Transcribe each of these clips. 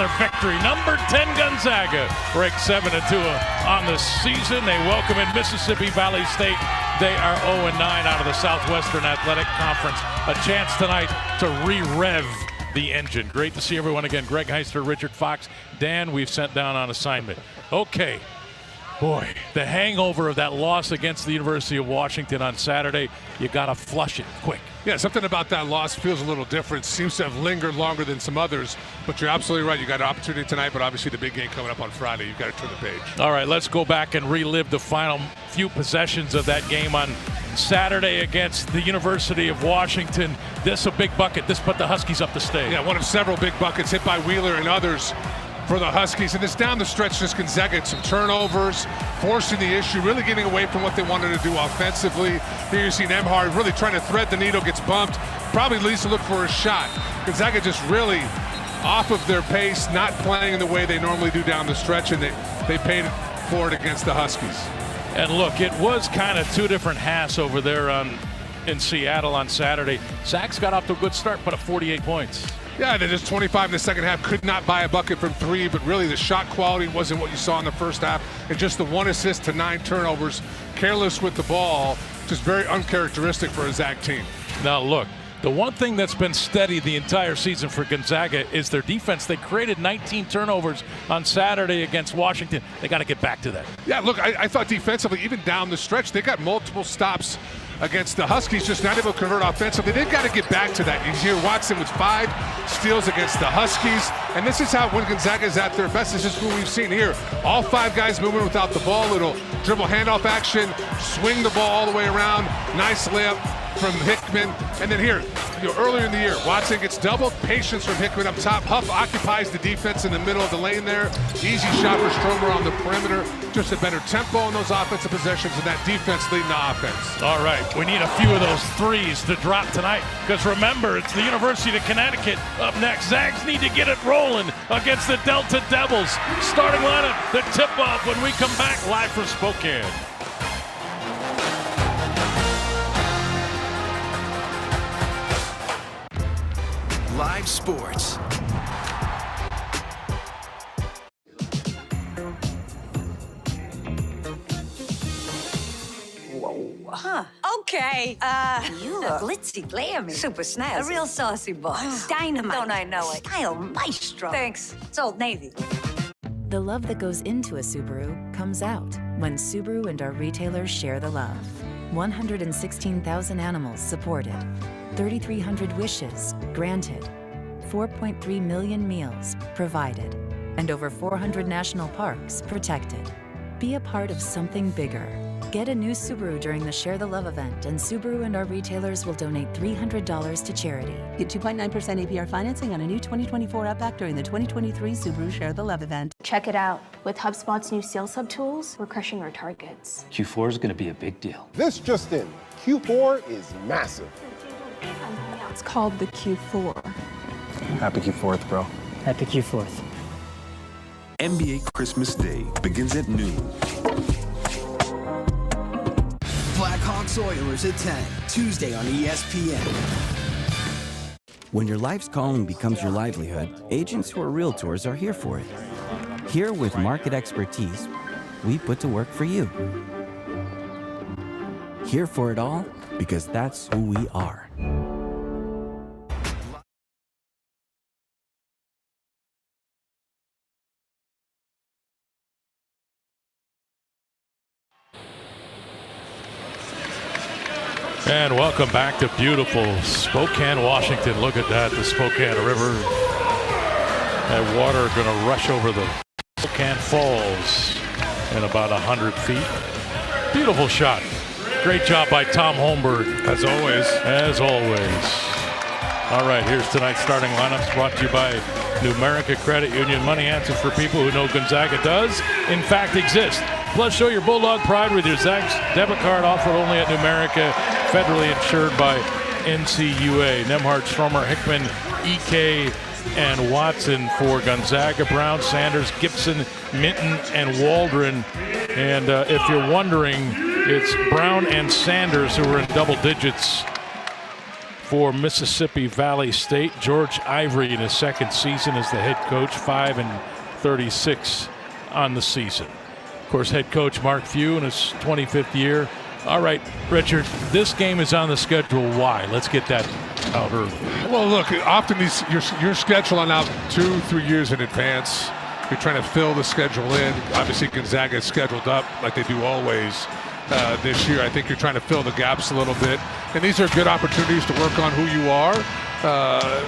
another victory. Number 10 Gonzaga ranked 7-2 on the season. They welcome in Mississippi Valley State. They are 0-9 out of the Southwestern Athletic Conference. A chance tonight to re-rev the engine. Great to see everyone again. Greg Heister, Richard Fox, Dan, we've sent down on assignment. Okay. Boy, the hangover of that loss against the University of Washington on Saturday, you got to flush it quick. Yeah, something about that loss feels a little different. Seems to have lingered longer than some others. But you're absolutely right. You got an opportunity tonight, but obviously the big game coming up on Friday. You've got to turn the page. All right, let's go back and relive the final few possessions of that game on Saturday against the University of Washington. This a big bucket. This put the Huskies up the stage. Yeah, one of several big buckets hit by Wheeler and others for the Huskies. And it's down the stretch, just Gonzaga had some turnovers, forcing the issue, really getting away from what they wanted to do offensively. Here you see Nembhard really trying to thread the needle, gets bumped, probably leads to look for a shot. Gonzaga just really off of their pace, not playing in the way they normally do down the stretch, and they paid for it against the Huskies. And look, it was kind of two different halves over there in Seattle on Saturday. Zach's got off to a good start, put up 48 points. Yeah, they just 25 in the second half. Could not buy a bucket from three, but really the shot quality wasn't what you saw in the first half. And just the 1 assist to 9 turnovers, careless with the ball, just very uncharacteristic for a Zach team. Now look, the one thing that's been steady the entire season for Gonzaga is their defense. They created 19 turnovers on Saturday against Washington. They got to get back to that. Yeah, look, I thought defensively, even down the stretch, they got multiple stops against the Huskies, just not able to convert offensively. They've got to get back to that. You hear Watson with 5 steals against the Huskies, and this is how when Gonzaga is at their best. This is what we've seen here. All 5 guys moving without the ball. Little dribble handoff action, swing the ball all the way around. Nice layup from Hickman. And then here, earlier in the year, Watson gets doubled. Patience from Hickman up top. Huff occupies the defense in the middle of the lane there. Easy shot for Stromer on the perimeter. Just a better tempo in those offensive possessions, and that defense leading the offense. All right, we need a few of those threes to drop tonight, because remember, it's the University of Connecticut up next. Zags need to get it rolling against the Delta Devils. Starting lineup, the tip-off when we come back live from Spokane. Live sports. Huh. Okay. You a glitzy glammy. Super snazzy. A real saucy boss. Dynamite. Don't I know it? Style maestro. Thanks. It's Old Navy. The love that goes into a Subaru comes out when Subaru and our retailers share the love. 116,000 animals supported. 3,300 wishes granted. 4.3 million meals provided. And over 400 national parks protected. Be a part of something bigger. Get a new Subaru during the Share the Love event, and Subaru and our retailers will donate $300 to charity. Get 2.9% APR financing on a new 2024 Outback during the 2023 Subaru Share the Love event. Check it out. With HubSpot's new sales hub tools, we're crushing our targets. Q4 is going to be a big deal. This just in, Q4 is massive. It's called the Q4. Happy Q4th, bro. Happy Q4th. NBA Christmas Day begins at noon. Blackhawks Oilers at 10, Tuesday on ESPN. When your life's calling becomes your livelihood, agents who are realtors are here for it. Here with market expertise, we put to work for you. Here for it all, because that's who we are. And welcome back to beautiful Spokane, Washington. Look at that, the Spokane River. That water going to rush over the Spokane Falls in about 100 feet. Beautiful shot. Great job by Tom Holmberg. As always. As always. All right, here's tonight's starting lineups brought to you by Numerica Credit Union. Money answers for people who know Gonzaga does, in fact, exist. Plus, show your Bulldog pride with your Zags debit card offered only at Numerica, federally insured by NCUA. Nembhard, Stromer, Hickman, EK, and Watson for Gonzaga. Brown, Sanders, Gibson, Minton, and Waldron. And if you're wondering, it's Brown and Sanders who were in double digits for Mississippi Valley State. George Ivory in his second season as the head coach, 5-36 on the season. Of course, head coach Mark Few in his 25th year. All right, Richard, this game is on the schedule. Why? Let's get that out early. Well, look, often you're scheduling out 2-3 years in advance. You're trying to fill the schedule in. Obviously, Gonzaga is scheduled up like they do always this year. I think you're trying to fill the gaps a little bit. And these are good opportunities to work on who you are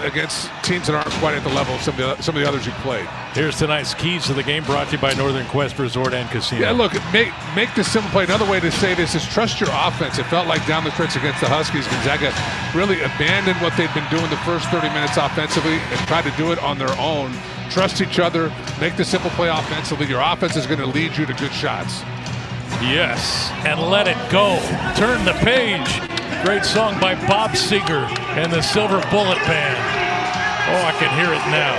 against teams that aren't quite at the level of some of the others you played. Here's tonight's keys to the game, brought to you by Northern Quest Resort and Casino. Yeah, look, make the simple play. Another way to say this is trust your offense. It felt like down the stretch against the Huskies, Gonzaga really abandoned what they'd been doing the first 30 minutes offensively and tried to do it on their own. Trust each other. Make the simple play offensively. Your offense is going to lead you to good shots. Yes, and let it go. Turn the page. Great song by Bob Seger and the Silver Bullet Band. Oh, I can hear it now.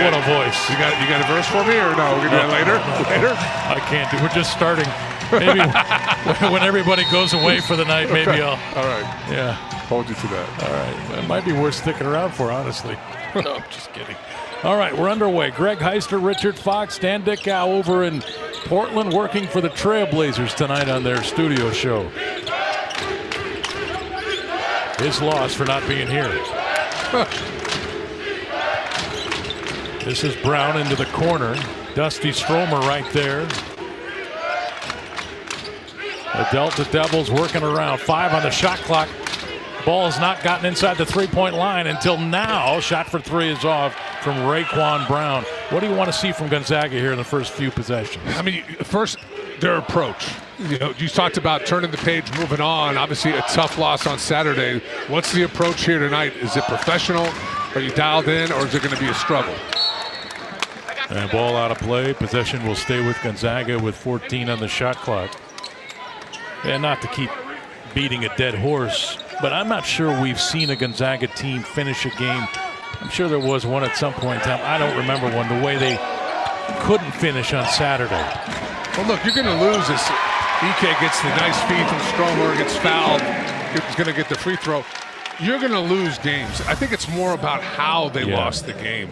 What a voice. You got a verse for me, or no? We're going to do it later? Later? I can't do. We're just starting. Maybe when everybody goes away for the night, maybe I'll. All right. Yeah. Hold you to that. All right. It might be worth sticking around for, honestly. No, I'm just kidding. All right, we're underway. Greg Heister, Richard Fox, Dan Dickow over in Portland working for the Trailblazers tonight on their studio show. His loss for not being here. This is Brown into the corner. Dusty Stromer right there. The Delta Devils working around. 5 on the shot clock. Ball has not gotten inside the three-point line until now. Shot for 3 is off from Raekwon Brown. What do you want to see from Gonzaga here in the first few possessions? I mean, first, their approach. You talked about turning the page, moving on. Obviously, a tough loss on Saturday. What's the approach here tonight? Is it professional? Are you dialed in, or is it going to be a struggle? And ball out of play. Possession will stay with Gonzaga with 14 on the shot clock. And not to keep beating a dead horse, but I'm not sure we've seen a Gonzaga team finish a game. I'm sure there was one at some point in time. I don't remember one, the way they couldn't finish on Saturday. Well, look, you're going to lose this. EK gets the nice feed from Stromer, gets fouled. He's going to get the free throw. You're going to lose games. I think it's more about how they lost the game.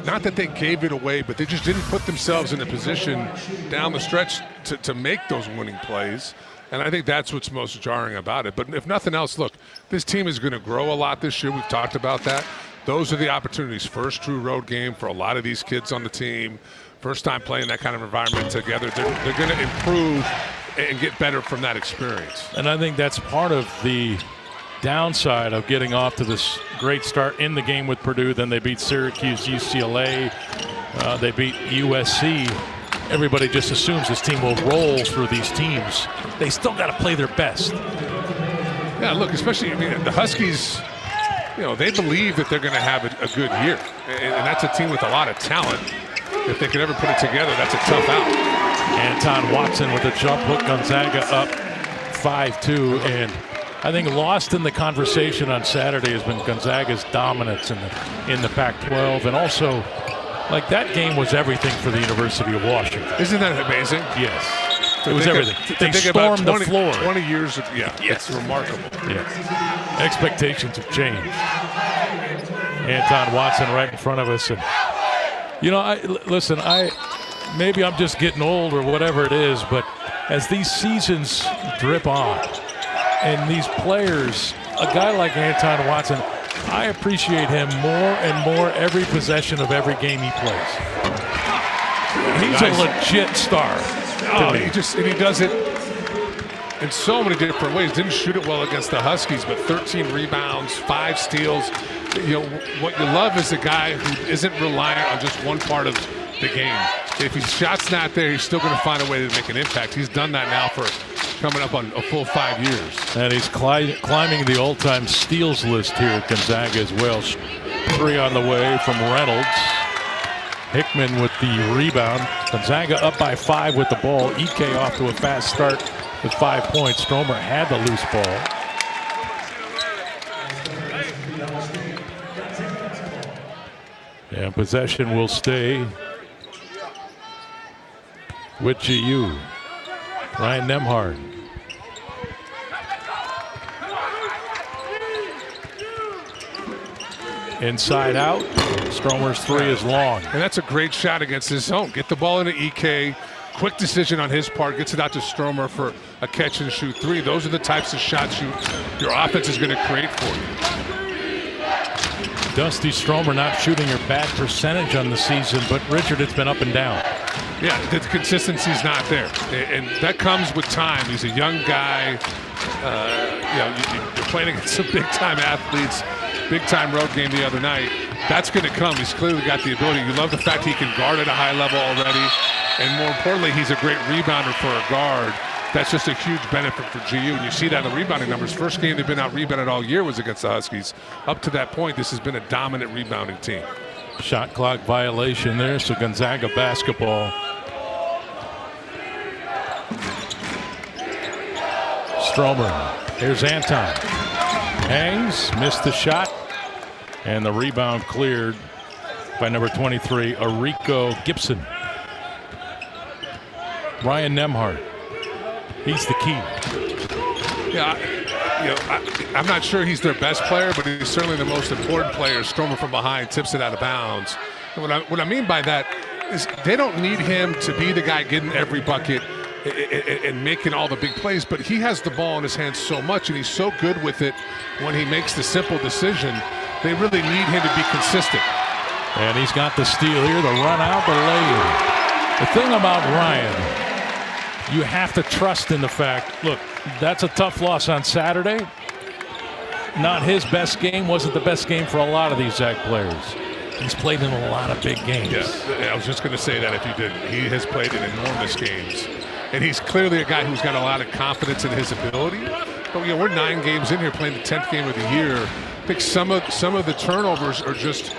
Not that they gave it away, but they just didn't put themselves in a position down the stretch to make those winning plays. And I think that's what's most jarring about it. But if nothing else, look, this team is going to grow a lot this year. We've talked about that. Those are the opportunities. First true road game for a lot of these kids on the team. First time playing that kind of environment together. They're going to improve and get better from that experience. And I think that's part of the downside of getting off to this great start in the game with Purdue. Then they beat Syracuse, UCLA. They beat USC. Everybody just assumes this team will roll through these teams. They still got to play their best. Yeah, look, especially, the Huskies, they believe that they're going to have a good year. And that's a team with a lot of talent. If they could ever put it together, that's a tough out. Anton Watson with a jump hook. Gonzaga up 5-2. And I think lost in the conversation on Saturday has been Gonzaga's dominance in the Pac-12. And also, like, that game was everything for the University of Washington. Isn't that amazing? Yes. It was everything. They stormed the floor. 20 years, it's remarkable. Yeah. Expectations have changed. Anton Watson right in front of us. And, maybe I'm just getting old or whatever it is, but as these seasons drip on and these players, a guy like Anton Watson, I appreciate him more and more every possession of every game he plays. He's a legit star. He does it in so many different ways. Didn't shoot it well against the Huskies, but 13 rebounds, 5 steals. What you love is a guy who isn't reliant on just one part of the game. If his shot's not there, he's still going to find a way to make an impact. He's done that now for coming up on a full 5 years. And he's climbing the all-time steals list here at Gonzaga as well. 3 on the way from Reynolds. Hickman with the rebound. Gonzaga up by 5 with the ball. EK off to a fast start with 5 points. Stromer had the loose ball. And possession will stay with GU. Ryan Nembhard. Inside out. Stromer's three is long. And that's a great shot against his zone. Get the ball into EK. Quick decision on his part. Gets it out to Stromer for a catch and shoot three. Those are the types of shots your offense is going to create for you. Dusty Stromer not shooting your bad percentage on the season, but Richard, it's been up and down. Yeah, the consistency's not there. And that comes with time. He's a young guy. You're playing against some big-time athletes. Big-time road game the other night. That's going to come. He's clearly got the ability. You love the fact he can guard at a high level already. And more importantly, he's a great rebounder for a guard. That's just a huge benefit for GU. And you see that in the rebounding numbers. First game they've been out-rebounded all year was against the Huskies. Up to that point, this has been a dominant rebounding team. Shot clock violation there, so Gonzaga basketball. Stromer. Here's Anton. Hangs, missed the shot. And the rebound cleared by number 23, Arico Gibson. Ryan Nembhard. He's the key. Yeah, I'm not sure he's their best player, but he's certainly the most important player. Stromer from behind tips it out of bounds. And what I mean by that is they don't need him to be the guy getting every bucket and making all the big plays, but he has the ball in his hands so much, and he's so good with it when he makes the simple decision. They really need him to be consistent. And he's got the steal here, the run out, the lay-in. The thing about Ryan, you have to trust in the fact, look, that's a tough loss on Saturday. Not his best game, wasn't the best game for a lot of these Zag players. He's played in a lot of big games. Yeah, I was just going to say that if you didn't. He has played in enormous games. And he's clearly a guy who's got a lot of confidence in his ability. But we're 9 games in here playing the 10th game of the year. I think some of the turnovers are just,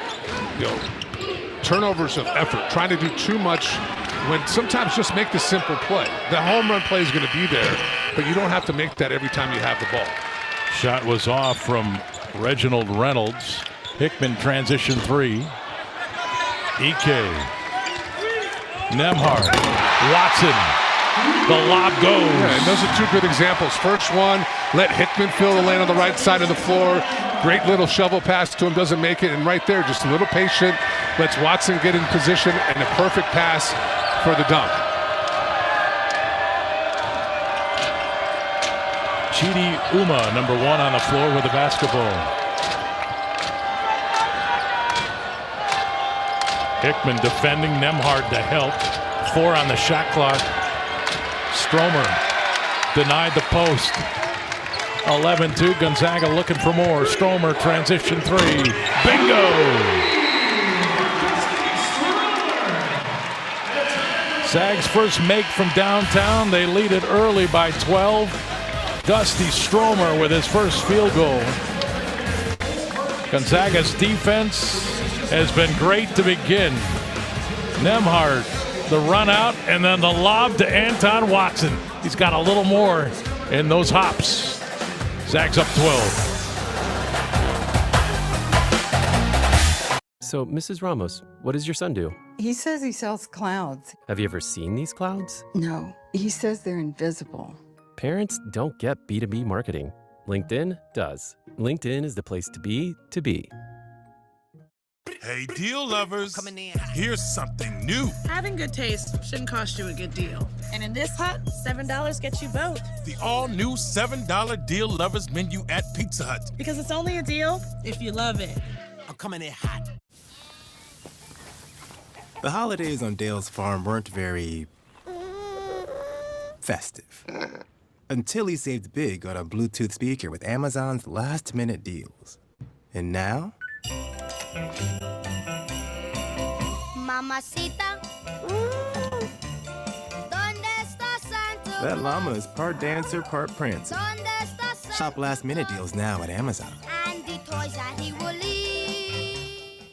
turnovers of effort, trying to do too much when sometimes just make the simple play. The home run play is going to be there, but you don't have to make that every time you have the ball. Shot was off from Reginald Reynolds. Hickman transition three. EK. Nembhard. Watson. The lob goes. Yeah, and those are two good examples. First one, let Hickman fill the lane on the right side of the floor. Great little shovel pass to him, doesn't make it. And right there, just a little patient, lets Watson get in position, and a perfect pass for the dunk. Chidi Uma, number 1 on the floor with the basketball. Hickman defending, Nembhard to help. 4 on the shot clock. Stromer denied the post. 11-2, Gonzaga looking for more. Stromer, transition 3. Bingo! Zags first make from downtown. They lead it early by 12. Dusty Stromer with his first field goal. Gonzaga's defense has been great to begin. Nembhard, the run out, and then the lob to Anton Watson. He's got a little more in those hops. Zags up 12. So, Mrs. Ramos, what does your son do? He says he sells clouds. Have you ever seen these clouds? No, he says they're invisible. Parents don't get B2B marketing. LinkedIn does. LinkedIn is the place to be to be. Hey, deal lovers, here's something new. Having good taste shouldn't cost you a good deal. And in this hut, $7 gets you both. The all-new $7 Deal Lovers menu at Pizza Hut. Because it's only a deal if you love it. I'm coming in hot. The holidays on Dale's farm weren't very festive. Until he saved big on a Bluetooth speaker with Amazon's last-minute deals. And now... Mamacita. That llama is part dancer, part prancer. Shop last-minute deals now at Amazon. And the toys that he will eat.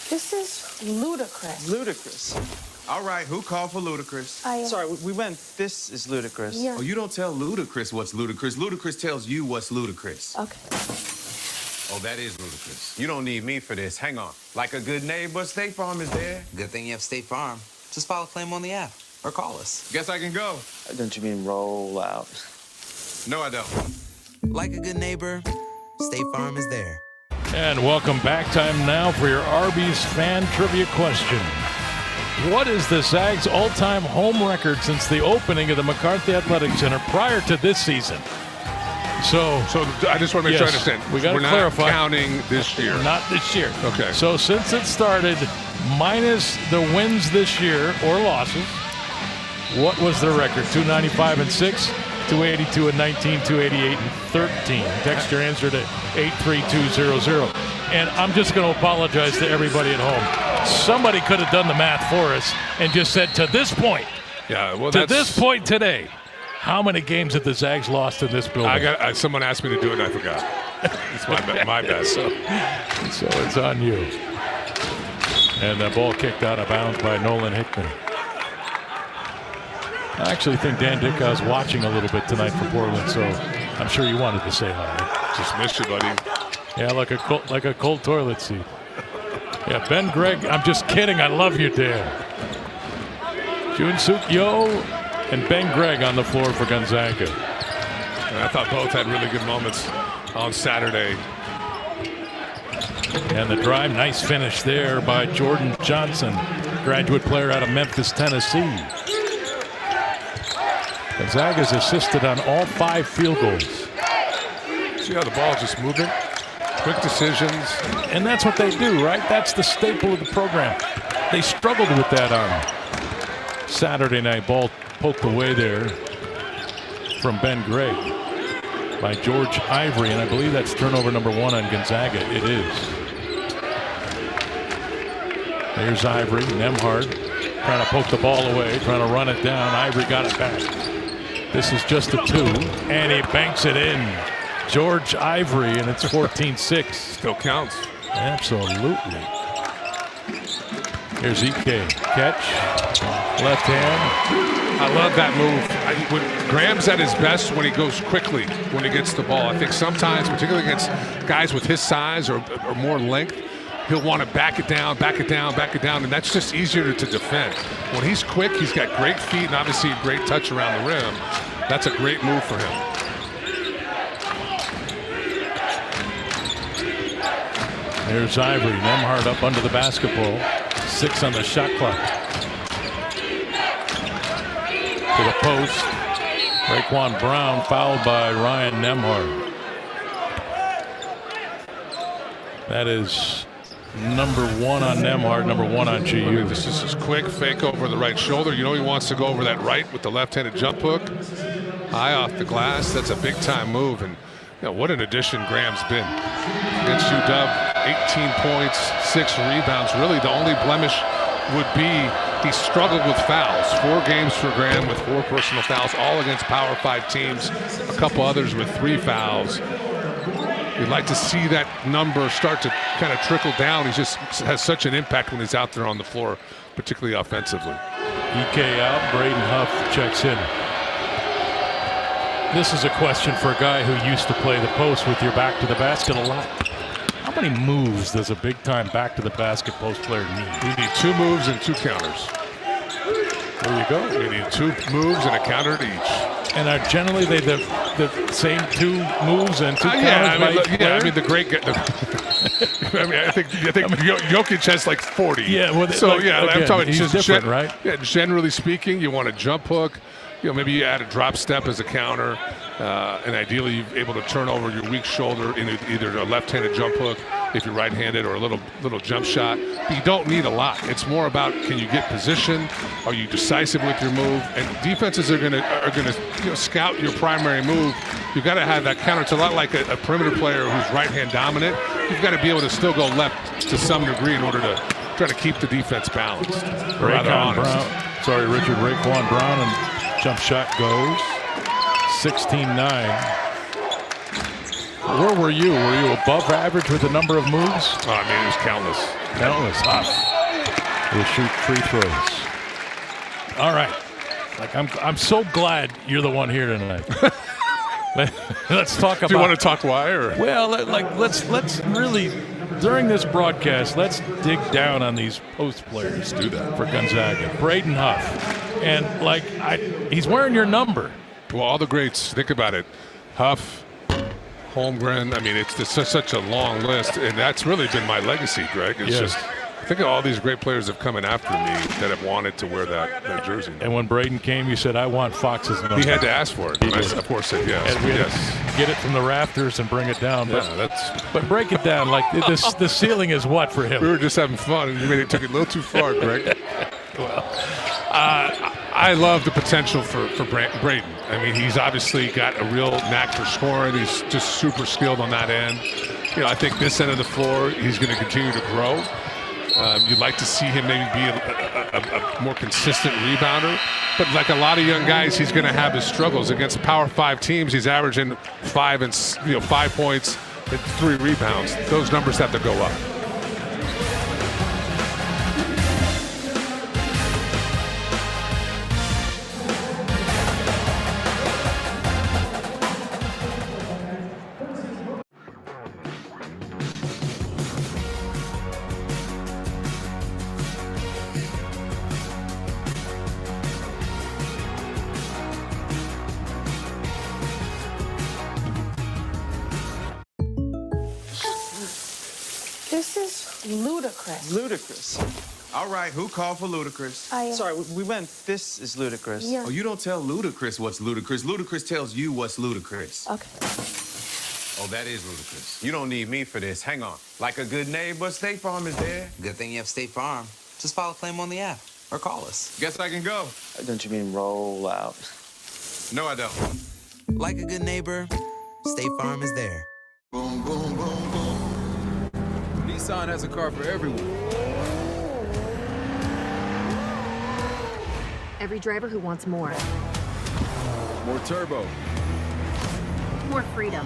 This is ludicrous. Ludicrous. All right, who called for ludicrous? Sorry, we went, this is ludicrous. Yeah. Oh, you don't tell ludicrous what's ludicrous. Ludicrous tells you what's ludicrous. Okay. Oh, that is ludicrous. You don't need me for this. Hang on. Like a good neighbor, State Farm is there. Good thing you have State Farm. Just file a claim on the app or call us. Guess I can go. Don't you mean roll out? No, I don't. Like a good neighbor, State Farm is there. And welcome back. Time now for your Arby's fan trivia question. What is the Zags' all-time home record since the opening of the McCarthy Athletic Center prior to this season? So I just want to make sure I understand. We got to We're clarify. not counting this year. Not this year. Okay. So since it started, minus the wins this year or losses, what was their record? 295-6, 282-19, 288-13. Text your answer to 83200. And I'm just going to apologize to everybody at home. Somebody could have done the math for us and just said, to this point, this point today, how many games have the Zags lost in this building? Someone asked me to do it and I forgot. It's my bad. So it's on you. And the ball kicked out of bounds by Nolan Hickman. I actually think Dan Dickau's watching a little bit tonight for Portland, so I'm sure you wanted to say hi. Just missed you, buddy. Yeah, like a cold toilet seat. Yeah, Ben Gregg, I'm just kidding. I love you, Dan. Jun-Suk Yo and Ben Gregg on the floor for Gonzaga. And I thought both had really good moments on Saturday. And the drive, nice finish there by Jordan Johnson, graduate player out of Memphis, Tennessee. Gonzaga's assisted on all 5 field goals. See how the ball's just moving? Quick decisions. And that's what they do, right? That's the staple of the program. They struggled with that on Saturday night. Ball poked away there from Ben Gregg by George Ivory, and I believe that's turnover number 1 on Gonzaga. It is. There's Ivory, Nembhard trying to poke the ball away, trying to run it down. Ivory got it back. This is just a 2, and he banks it in. George Ivory, and it's 14-6. Still counts. Absolutely. Here's Ike. Catch. Left hand. I love that move. Graham's at his best when he goes quickly, when he gets the ball. I think sometimes, particularly against guys with his size or more length, he'll want to back it down, and that's just easier to defend. When he's quick, he's got great feet and obviously a great touch around the rim. That's a great move for him. There's Ivory. Nembhard up under the basketball. 6 on the shot clock. To the post. Raekwon Brown fouled by Ryan Nembhard. That is number 1 on Nembhard, number 1 on GU. This is his quick fake over the right shoulder. You know he wants to go over that right with the left-handed jump hook. High off the glass. That's a big-time move. And what an addition Graham's been. Against UW, 18 points, 6 rebounds. Really, the only blemish would be he struggled with fouls. 4 games for Graham with 4 personal fouls, all against Power 5 teams. A couple others with 3 fouls. You'd like to see that number start to kind of trickle down. He just has such an impact when he's out there on the floor, particularly offensively. EK out, Braden Huff checks in. This is a question for a guy who used to play the post with your back to the basket a lot. How many moves does a big-time back-to-the-basket post player need? You need 2 moves and 2 counters. There you go. You need 2 moves and a counter to each. And are generally they the same 2 moves and 2 counters? I mean the great. I think Jokic has like 40. Yeah. Well, so again, I'm talking he's just different, right? Yeah. Generally speaking, you want a jump hook. Maybe you add a drop step as a counter, and ideally you're able to turn over your weak shoulder in either a left-handed jump hook if you're right-handed, or a little jump shot. But you don't need a lot. It's more about, can you get position? Are you decisive with your move? And defenses are gonna scout your primary move. You've got to have that counter. It's a lot like a perimeter player who's right-hand dominant. You've got to be able to still go left to some degree in order to try to keep the defense balanced. Raekwon Brown, and jump shot goes. 16-9. Where were you? Were you above average with the number of moves? Oh, I mean, it was countless. Countless. We'll shoot free throws. All right. I'm so glad you're the one here tonight. Let's talk about. Do you want to talk why? Or? Well, let's really, during this broadcast, let's dig down on these post players. Let's do that for Gonzaga. Braden Huff, and he's wearing your number. Well, all the greats. Think about it. Huff, Holmgren. I mean, it's just such a long list, and that's really been my legacy, Greg. It's just think of all these great players have come in after me that have wanted to wear that jersey. And when Braden came, you said, "I want Fox's number." He had to ask for it. I, of course, said yes. And we had to get it from the rafters and bring it down. But break it down. Like the ceiling is what for him? We were just having fun, and you took it a little too far, Greg. Well, I love the potential for Braden. I mean, he's obviously got a real knack for scoring. He's just super skilled on that end. I think this end of the floor, he's going to continue to grow. You'd like to see him maybe be a more consistent rebounder. But like a lot of young guys, he's going to have his struggles. Against Power 5 teams, he's averaging 5 points and 3 rebounds. Those numbers have to go up. This is ludicrous. Ludicrous. All right, who called for ludicrous? Sorry, we meant this is ludicrous. Yeah. Oh, you don't tell ludicrous what's ludicrous. Ludicrous tells you what's ludicrous. Okay. Oh, that is ludicrous. You don't need me for this. Hang on. Like a good neighbor, State Farm is there. Good thing you have State Farm. Just file a claim on the app or call us. Guess I can go. Don't you mean roll out? No, I don't. Like a good neighbor, State Farm is there. Boom, boom, boom, boom. Nissan has a car for everyone. Every driver who wants more. More turbo. More freedom.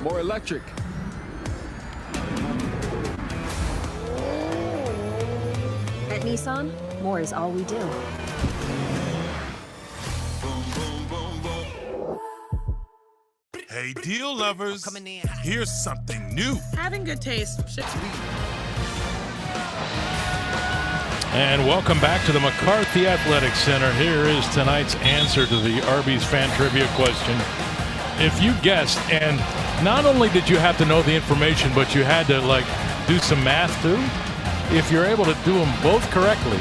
More electric. At Nissan, more is all we do. Hey, deal lovers. Here's something new. Having good taste. And welcome back to the McCarthy Athletic Center. Here is tonight's answer to the Arby's fan trivia question. If you guessed, and not only did you have to know the information, but you had to do some math too. If you're able to do them both correctly,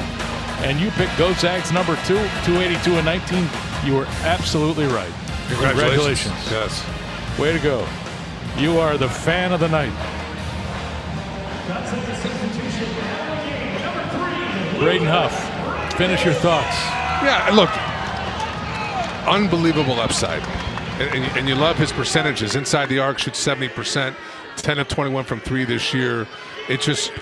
and you picked Gonzaga's number 2, 282 and 19, you were absolutely right. Congratulations. Yes. Way to go. You are the fan of the night. Braden Huff, finish your thoughts. Yeah, look, unbelievable upside. And you love his percentages. Inside the arc, shoots 70%, 10 of 21 from 3 this year. It just,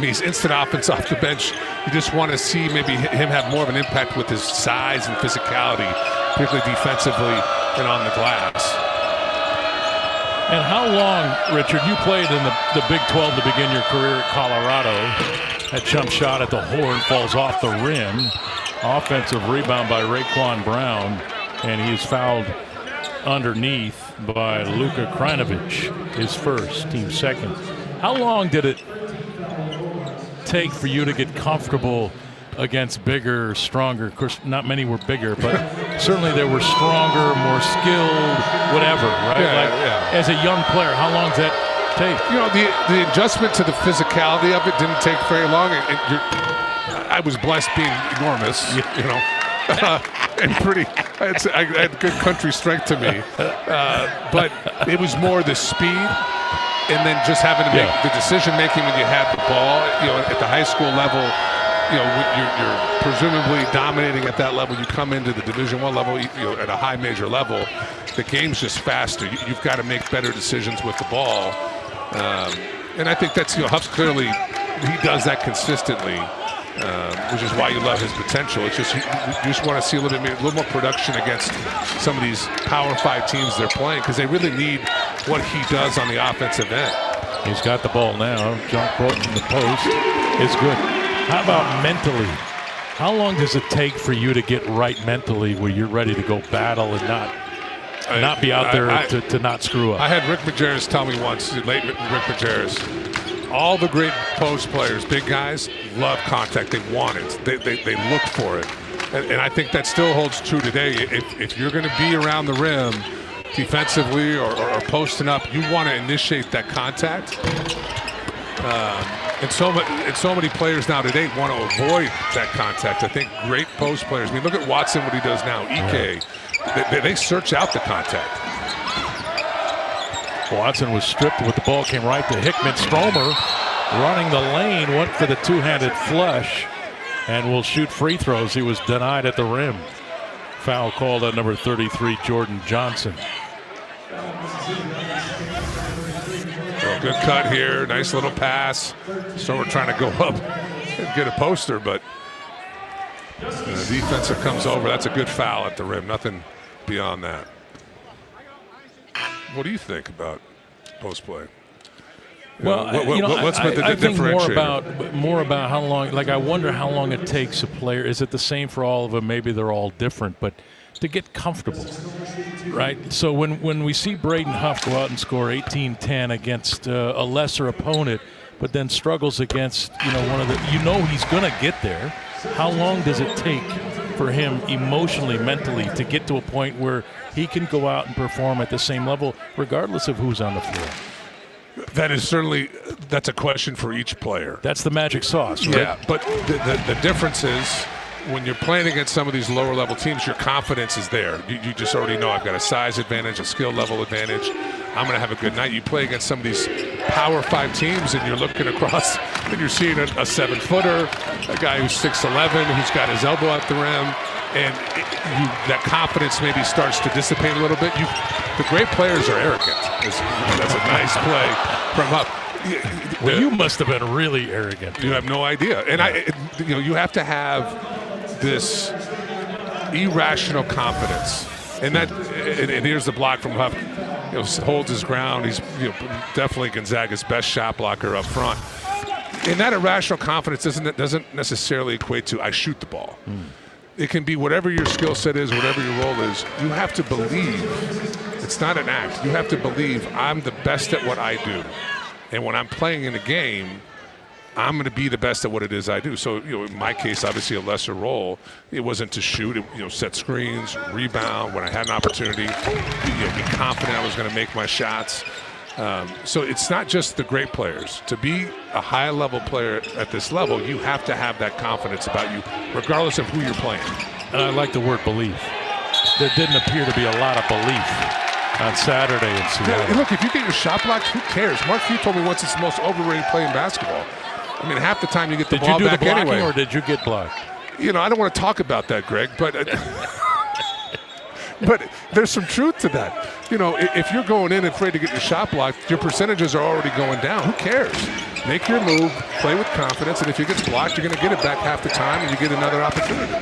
he's instant offense off the bench. You just want to see maybe him have more of an impact with his size and physicality, particularly defensively and on the glass. And how long, Richard, you played in the Big 12 to begin your career at Colorado. That jump shot at the horn falls off the rim. Offensive rebound by Raekwon Brown, and he's fouled underneath by Luka Krajinovic, his first, team second. How long did it take for you to get comfortable against bigger, stronger? Of course, not many were bigger, but certainly they were stronger, more skilled, whatever, right? Yeah. As a young player, how long does that take? The adjustment to the physicality of it didn't take very long. I was blessed being enormous, and pretty. I had good country strength to me, but it was more the speed, and then just having to make the decision making when you have the ball. At the high school level, you're presumably dominating at that level. You come into the Division I level, at a high major level, the game's just faster. You've got to make better decisions with the ball, and I think that's Huff's clearly he does that consistently. Which is why you love his potential. It's just you just want to see a little more production against some of these Power 5 teams they're playing, because they really need what he does on the offensive end. He's got the ball now. Jump quote from the post is good. How about mentally? How long does it take for you to get right mentally where you're ready to go battle and not be out there to not screw up? I had Rick Majerus tell me once, late Rick Majerus, all the great post players, big guys, love contact. They want it. They look for it. And I think that still holds true today. If you're going to be around the rim defensively or posting up, you want to initiate that contact. And so many players now today want to avoid that contact. I think great post players. I mean, look at Watson, what he does now. Ike, they search out the contact. Watson was stripped with the ball, came right to Hickman. Stromer running the lane, went for the two-handed flush, and will shoot free throws. He was denied at the rim. Foul called on number 33, Jordan Johnson. Well, good cut here. Nice little pass. Stromer trying to go up and get a poster, but the defensive comes over. That's a good foul at the rim. Nothing beyond that. What do you think about post play? Well, what's the I think differentiator? more about how long. Like, I wonder how long it takes a player. Is it the same for all of them? Maybe they're all different, but to get comfortable, right? So when we see Braden Huff go out and score 18-10 against a lesser opponent, but then struggles against one of the, he's going to get there. How long does it take for him emotionally, mentally, to get to a point where he can go out and perform at the same level, regardless of who's on the floor? That is that's a question for each player. That's the magic sauce, right? Yeah, but the difference is when you're playing against some of these lower level teams, your confidence is there. You just already know I've got a size advantage, a skill level advantage. I'm going to have a good night. You play against some of these Power 5 teams and you're looking across and you're seeing a 7-footer, a guy who's 6'11", who's got his elbow at the rim, and that confidence maybe starts to dissipate a little bit. The great players are arrogant. That's a nice play from up. Well, you must have been really arrogant. You have no idea. And you have to have this irrational confidence. And here's the block from Huff. Holds his ground. He's definitely Gonzaga's best shot blocker up front. And that irrational confidence doesn't necessarily equate to I shoot the ball. It can be whatever your skill set is, whatever your role is. You have to believe. It's not an act. You have to believe I'm the best at what I do. And when I'm playing in a game, I'm going to be the best at what it is I do. So, in my case, obviously a lesser role. It wasn't to shoot. It, set screens, rebound when I had an opportunity. Be confident I was going to make my shots. So it's not just the great players. To be a high-level player at this level, you have to have that confidence about you, regardless of who you're playing. And I like the word belief. There didn't appear to be a lot of belief on Saturday in Seattle. Yeah, look, if you get your shot blocked, who cares? Mark Few told me once it's the most overrated play in basketball. I mean, half the time you get the ball back anyway. Did you do the blocking or did you get blocked? I don't want to talk about that, Greg, but but there's some truth to that. If you're going in afraid to get your shot blocked, your percentages are already going down. Who cares? Make your move, play with confidence, and if it gets blocked, you're going to get it back half the time, and you get another opportunity.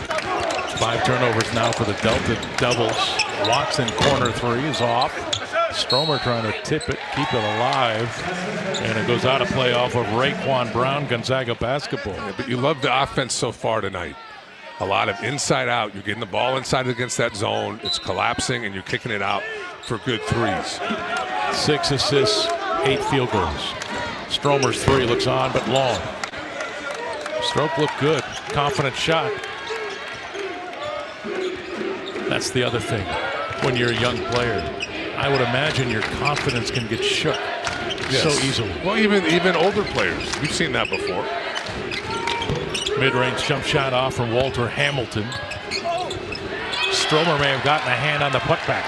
5 turnovers now for the Delta Devils. Watson corner 3 is off. Stromer trying to tip it, keep it alive, and it goes out of play off of Raekwon Brown, Gonzaga basketball. Yeah, but you love the offense so far tonight. A lot of inside out. You're getting the ball inside against that zone. It's collapsing, and you're kicking it out for good threes. 6 assists, 8 field goals. Stromer's 3 looks on, but long. Stroke looked good. Confident shot. That's the other thing. When you're a young player, I would imagine your confidence can get shook so easily. Well, even older players. We've seen that before. Mid-range jump shot off from Walter Hamilton. Stromer may have gotten a hand on the putback.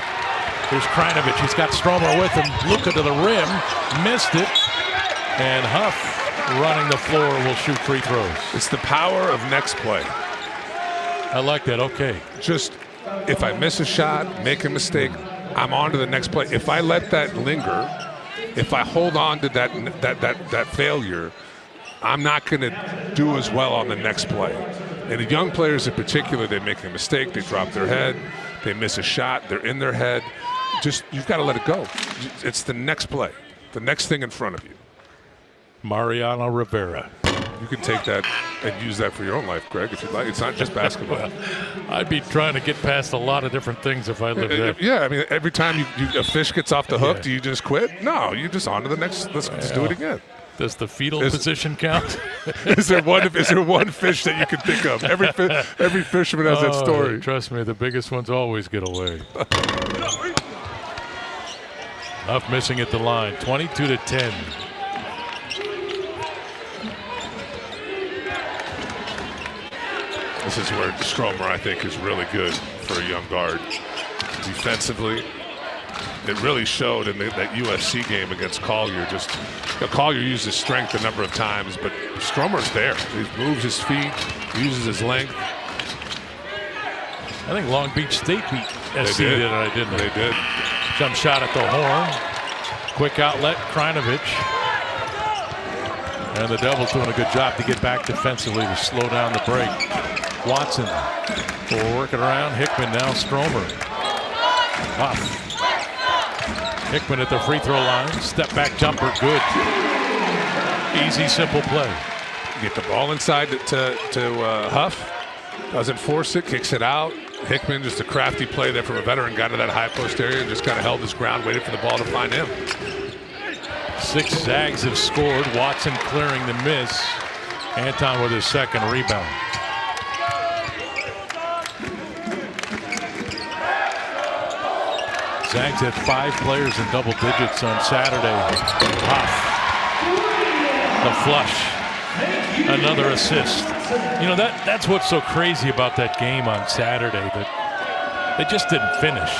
Here's Krajinovic. He's got Stromer with him. Luka to the rim. Missed it. And Huff running the floor will shoot free throws. It's the power of next play. I like that. Okay. Just if I miss a shot, make a mistake, I'm on to the next play. If I let that linger, if I hold on to that failure, I'm not going to do as well on the next play. And the young players in particular, they make a mistake, they drop their head, they miss a shot, they're in their head. Just, you've got to let it go. It's the next play, the next thing in front of you. Mariano Rivera. You can take that and use that for your own life, Greg, if you'd like. It's not just basketball. Well, I'd be trying to get past a lot of different things if I lived there. Yeah, I mean, every time a fish gets off the hook, do you just quit? No, you just on to the next. Let's do it again. Does the fetal position count? Is there one fish that you can think of? Every fisherman has that story. Trust me, the biggest ones always get away. Huff missing at the line, 22-10. This is where Stromer, I think, is really good for a young guard. Defensively, it really showed in that USC game against Collier. Collier used his strength a number of times, but Stromer's there. He moves his feet, uses his length. I think Long Beach State beat SC tonight, didn't they? They did. Jump shot at the horn. Quick outlet, Krinovich. And the Devils doing a good job to get back defensively to slow down the break. Watson will work it around. Hickman now Stromer. Huff. Hickman at the free throw line. Step back jumper, good. Easy, simple play. Get the ball inside to Huff. Doesn't force it, kicks it out. Hickman, just a crafty play there from a veteran, got to that high post area and just kind of held his ground, waited for the ball to find him. 6 Zags have scored. Watson clearing the miss. Anton with his second rebound. Zags had 5 players in double digits on Saturday. Huff. The flush. Another assist. You know, that's what's so crazy about that game on Saturday, that they just didn't finish.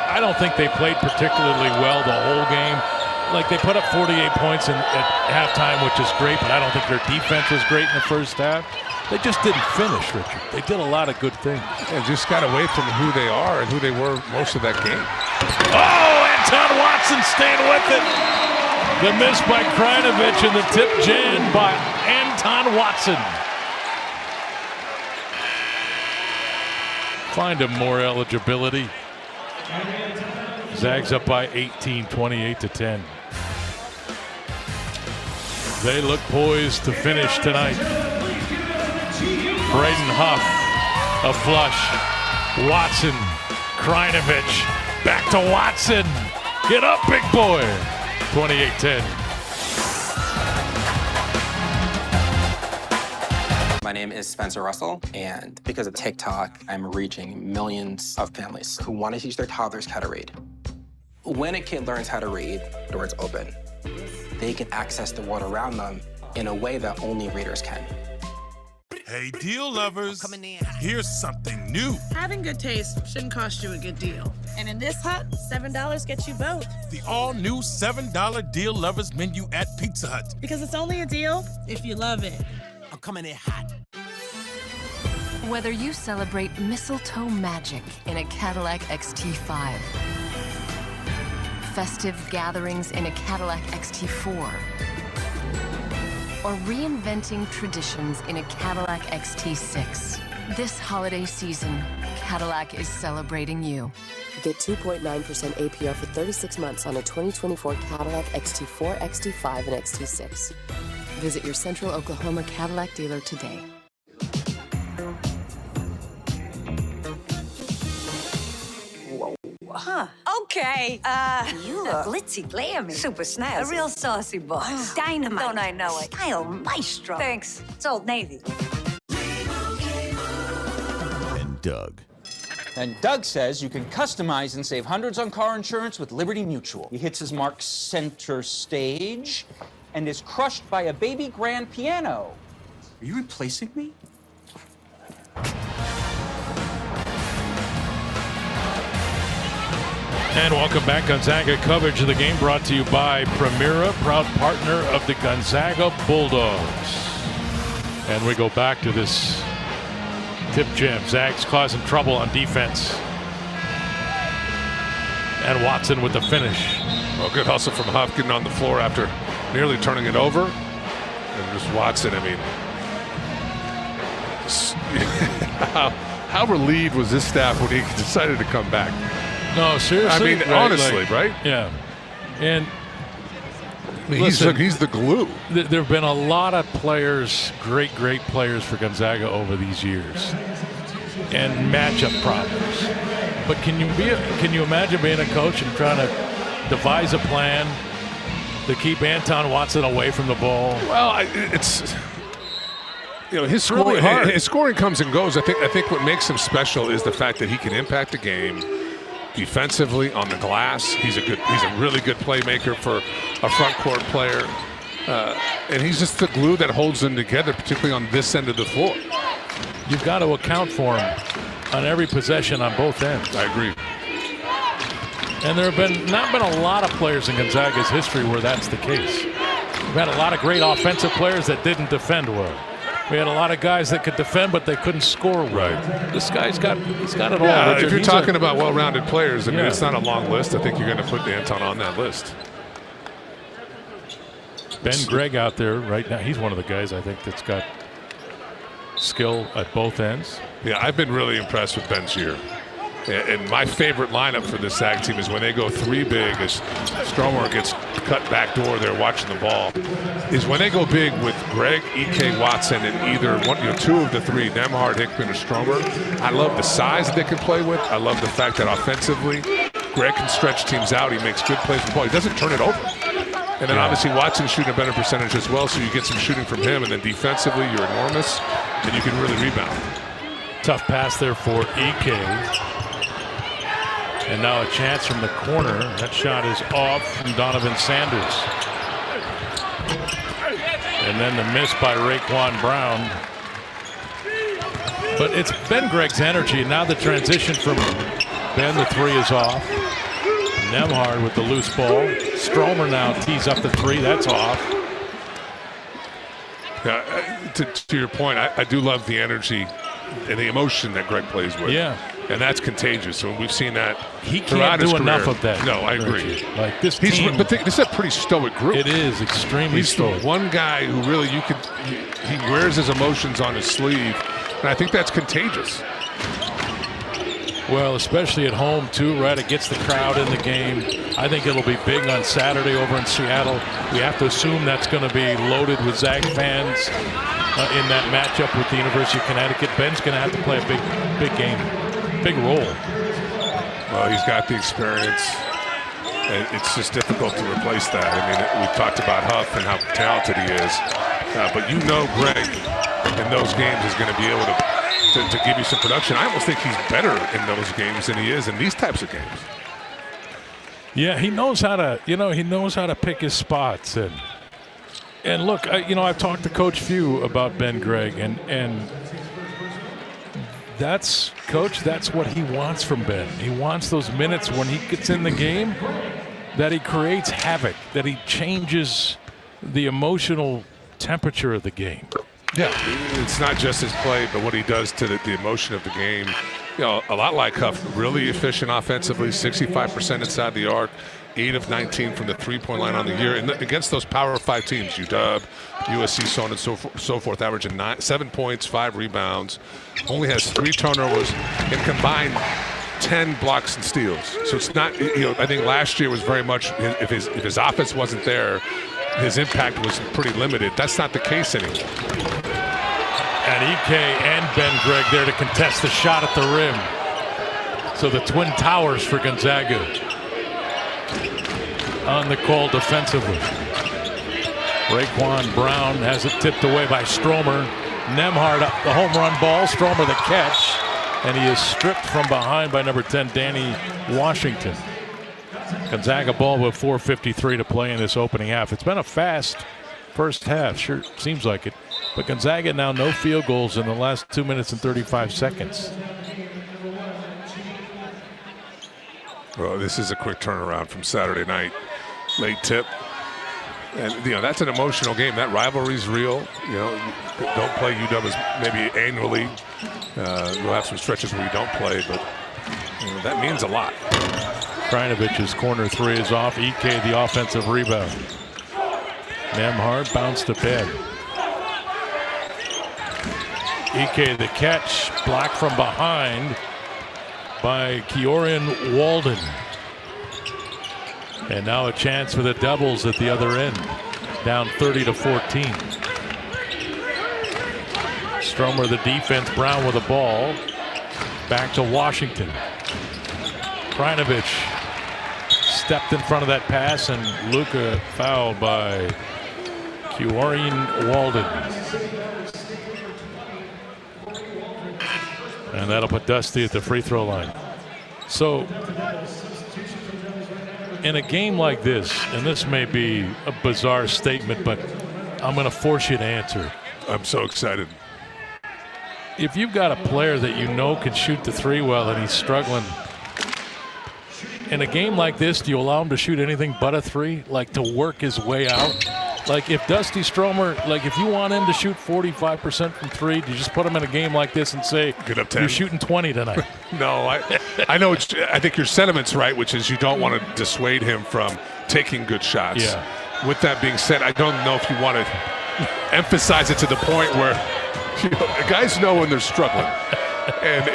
I don't think they played particularly well the whole game. Like, they put up 48 points at halftime, which is great, but I don't think their defense was great in the first half. They just didn't finish, Richard. They did a lot of good things. Yeah, just got away from who they are and who they were most of that game. Oh, Anton Watson staying with it. The miss by Krinovich and the tip jam by Anton Watson. Find him more eligibility. Zags up by 18, 28-10. They look poised to finish tonight. Braden Huff, a flush. Watson, Krinovich, back to Watson. Get up, big boy. 28-10. My name is Spencer Russell, and because of TikTok, I'm reaching millions of families who want to teach their toddlers how to read. When a kid learns how to read, the doors open. They can access the world around them in a way that only readers can. Hey, deal lovers, here's something new. Having good taste shouldn't cost you a good deal. And in this hut, $7 gets you both. The all-new $7 deal lovers menu at Pizza Hut. Because it's only a deal if you love it. I'm coming in hot. Whether you celebrate mistletoe magic in a Cadillac XT5, festive gatherings in a Cadillac XT4, or reinventing traditions in a Cadillac XT6. This holiday season, Cadillac is celebrating you. Get 2.9% APR for 36 months on a 2024 Cadillac XT4, XT5, and XT6. Visit your Central Oklahoma Cadillac dealer today. Huh. Okay. You look glitzy, glammy, super snazzy, a real saucy boss. Dynamite. Don't I know it? Style maestro. Thanks. It's Old Navy. And Doug. And Doug says you can customize and save hundreds on car insurance with Liberty Mutual. He hits his mark center stage and is crushed by a baby grand piano. Are you replacing me? And welcome back. Gonzaga coverage of the game brought to you by Primera, proud partner of the Gonzaga Bulldogs. And we go back to this tip jam. Zags causing trouble on defense. And Watson with the finish. Well, good hustle from Huff getting on the floor after nearly turning it over. And just Watson, I mean, how relieved was this staff when he decided to come back? No, seriously. I mean, honestly, right? Yeah. And I mean, he's the glue. There have been a lot of players, great players for Gonzaga over these years, and matchup problems. But can you imagine being a coach and trying to devise a plan to keep Anton Watson away from the ball. Well, it's his really scoring. hard. His scoring comes and goes. I think what makes him special is the fact that he can impact the game defensively on the glass. He's a really good playmaker for a front court player, and he's just the glue that holds them together, particularly on this end of the floor. You've got to account for him on every possession on both ends. I agree. And there have not been a lot of players in Gonzaga's history where that's the case. We've had a lot of great offensive players that didn't defend well. We had a lot of guys that could defend, but they couldn't score well. Right. This guy's got it all. Yeah, Richard. if you're talking about well-rounded players, I mean, Yeah. it's not a long list. I think you're going to put Anton on that list. Ben Gregg out there right now. He's one of the guys I think that's got skill at both ends. Yeah, I've been really impressed with Ben's year. And my favorite lineup for this Sag team is when they go 3 big, as Stromer gets cut back door there watching the ball, is when they go big with Gregg, E.K. Watson, and either 2 of the 3, Nembhard, Hickman, or Stromer. I love the size that they can play with. I love the fact that offensively, Gregg can stretch teams out. He makes good plays with the ball. He doesn't turn it over. And then obviously Watson's shooting a better percentage as well, so you get some shooting from him. And then defensively, you're enormous, and you can really rebound. Tough pass there for E.K. And now a chance from the corner. That shot is off from Donovan Sanders. And then the miss by Raekwon Brown. But it's Ben Gregg's energy. Now the transition from Ben, the 3 is off. Nembhard with the loose ball. Stromer now tees up the 3. That's off. Yeah, to your point, I do love the energy and the emotion that Gregg plays with. Yeah. And that's contagious. So we've seen that He throughout can't his do career. enough of that. No, I agree. Like this team. But this is a pretty stoic group. It is extremely He's stoic. the one guy who really he wears his emotions on his sleeve. And I think that's contagious. Well, especially at home, too, right? It gets the crowd in the game. I think it'll be big on Saturday over in Seattle. We have to assume that's going to be loaded with Zag fans in that matchup with the University of Connecticut. Ben's going to have to play a big game, big role. Well, he's got the experience. And it's just difficult to replace that. I mean, we've talked about Huff and how talented he is. But Gregg in those games is going to be able to give you some production. I almost think he's better in those games than he is in these types of games. Yeah, he knows how to, he knows how to pick his spots. And look, I've talked to Coach Few about Ben Gregg, and that's what he wants from Ben. He wants those minutes when he gets in the game, that he creates havoc, that he changes the emotional temperature of the game. Yeah, it's not just his play, but what he does to the emotion of the game. A lot like Huff, really efficient offensively, 65% inside the arc, 8 of 19 from the three-point line on the year. And against those Power 5 teams, UW, USC, so on and so forth, averaging 7 points, 5 rebounds, only has 3 turnovers, and combined 10 blocks and steals. So it's not, I think last year was very much, if his offense wasn't there, his impact was pretty limited. That's not the case anymore. And EK and Ben Gregg there to contest the shot at the rim. So the Twin Towers for Gonzaga on the call defensively. Raekwon Brown has it tipped away by Stromer. Nembhard up the home run ball. Stromer the catch. And he is stripped from behind by number 10, Danny Washington. Gonzaga ball with 4:53 to play in this opening half. It's been a fast first half. Sure seems like it. But Gonzaga now no field goals in the last 2 minutes and 35 seconds. Well, this is a quick turnaround from Saturday night. Late tip. And, that's an emotional game. That rivalry's real. Don't play UW as maybe annually. We'll have some stretches where we don't play, but that means a lot. Krajinovich's corner 3 is off. EK the offensive rebound. Nembhard bounced to bed. EK the catch, blocked from behind by Keorian Walden. And now a chance for the Devils at the other end, down 30-14. Stromer the defense, Brown with the ball. Back to Washington. Krajinovic stepped in front of that pass, and Luka fouled by Keurin Walden. And that'll put Dusty at the free throw line. So in a game like this, and this may be a bizarre statement, but I'm going to force you to answer. I'm so excited. If you've got a player that you know can shoot the three well and he's struggling, in a game like this, do you allow him to shoot anything but a three, like to work his way out? Like if Dusty Stromer, like if you want him to shoot 45% from three, do you just put him in a game like this and say, get up 10. You're shooting 20 tonight? No, I know. I think your sentiment's right, which is you don't want to dissuade him from taking good shots. Yeah. With that being said, I don't know if you want to emphasize it to the point where guys know when they're struggling. And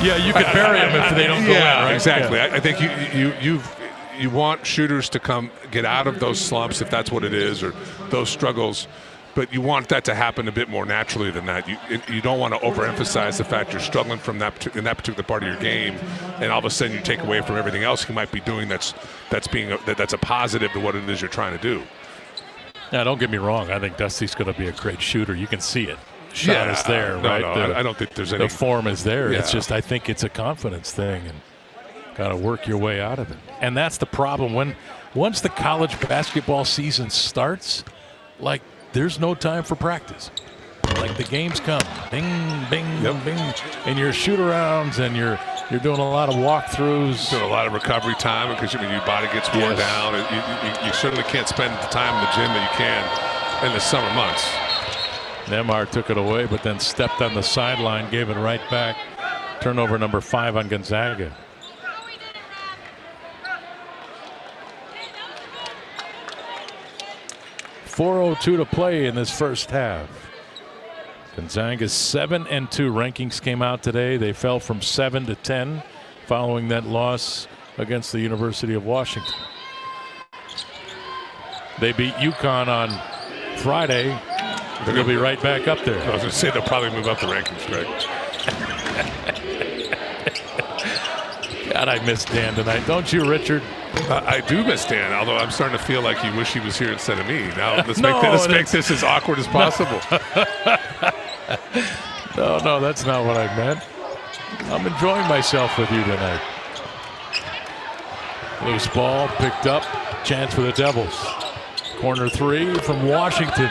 yeah, you could bury them if they don't go in, right? Exactly. Yeah. I think you want shooters to get out of those slumps, if that's what it is, or those struggles. But you want that to happen a bit more naturally than that. You don't want to overemphasize the fact you're struggling in that particular part of your game, and all of a sudden you take away from everything else he might be doing that's a positive to what it is you're trying to do. Now, don't get me wrong. I think Dusty's going to be a great shooter. You can see it. Shot is there, right? No, I don't think there's any. The form is there. Yeah. It's just I think it's a confidence thing, and got to work your way out of it. And that's the problem. Once the college basketball season starts, like there's no time for practice. Like the games come, bing, bing, bing, and your shoot-arounds, and you're doing a lot of walkthroughs, doing a lot of recovery time because your body gets worn down. You certainly can't spend the time in the gym that you can in the summer months. Nembhard took it away, but then stepped on the sideline, gave it right back. Turnover number 5 on Gonzaga. .402 to play in this first half. Gonzaga's 7-2 rankings came out today. They fell from 7 to 10 following that loss against the University of Washington. They beat UConn on Friday. They're going to be right back up there. I was going to say they'll probably move up the rankings, Greg. God, I miss Dan tonight. Don't you, Richard? I do miss Dan, although I'm starting to feel like you wish he was here instead of me. Now, let's make this as awkward as possible. No, that's not what I meant. I'm enjoying myself with you tonight. Loose ball picked up. Chance for the Devils. Corner 3 from Washington.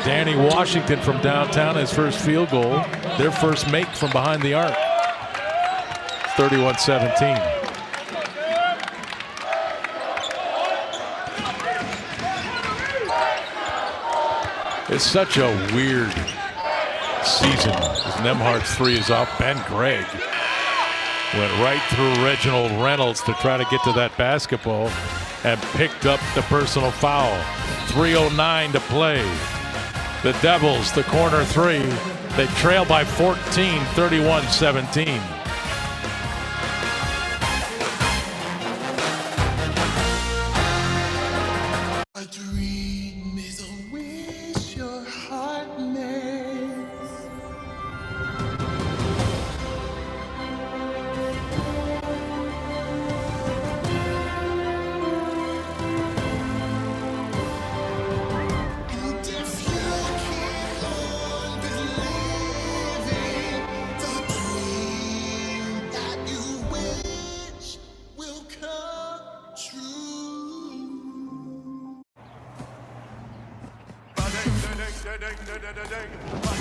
Danny Washington from downtown, his first field goal. Their first make from behind the arc. 31-17. It's such a weird season. As Nembhard's 3 is off. Ben Gregg went right through Reginald Reynolds to try to get to that basketball and picked up the personal foul. 3:09 to play. The Devils, the corner 3. They trail by 14, 31-17.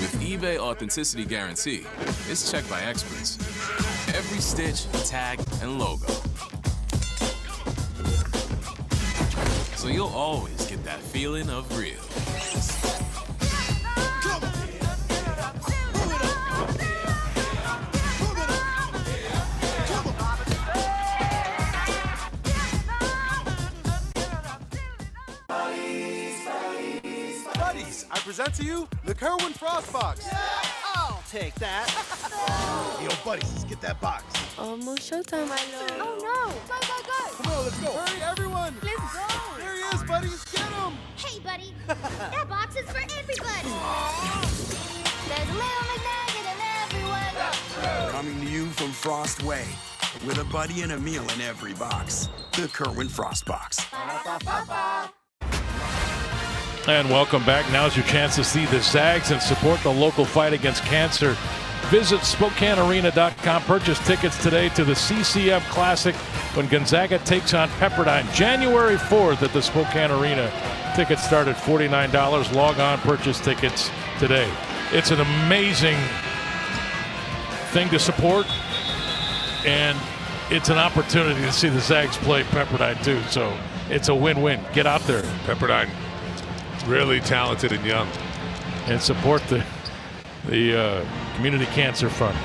With eBay Authenticity Guarantee, it's checked by experts. Every stitch, tag, and logo. So you'll always get that feeling of real. I present to you the Kerwin Frost Box. Yeah, I'll take that. Yo, buddies, let's get that box. Almost showtime, my lord. Oh no! Go! Come on, let's go. Hurry, everyone. Let's go. There he is, buddies. Get him. Hey, buddy. That box is for everybody. There's a little McNugget in everyone. Coming to you from Frost Way. with a buddy and a meal in every box. The Kerwin Frost Box. And welcome back. Now's your chance to see the Zags and support the local fight against cancer. Visit SpokaneArena.com. Purchase tickets today to the CCF Classic when Gonzaga takes on Pepperdine. January 4th at the Spokane Arena. Tickets start at $49. Log on, purchase tickets today. It's an amazing thing to support, and it's an opportunity to see the Zags play Pepperdine too. So it's a win-win. Get out there. Pepperdine, really talented and young. And support the Community Cancer Fund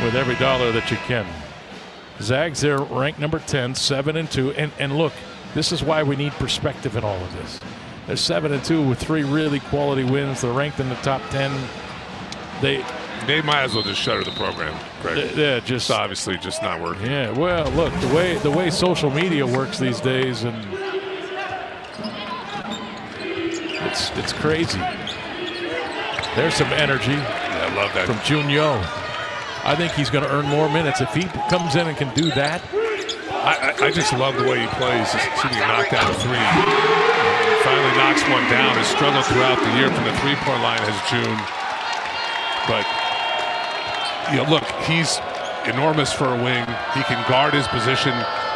with every dollar that you can. Zags, they're ranked number 10, 7-2. And look, this is why we need perspective in all of this. They're 7-2 with 3 really quality wins. They're ranked in the top 10. They might as well just shutter the program, Greg. Yeah, just obviously just not working. Yeah, well, look, the way social media works these days, and it's crazy. There's some energy. Yeah, I love that from Junio. I think he's going to earn more minutes if he comes in and can do that. I just love the way he plays. He's shooting a knockdown of 3. He finally knocks one down. Has struggled throughout the year from the 3-point line as June. But look, he's enormous for a wing. He can guard his position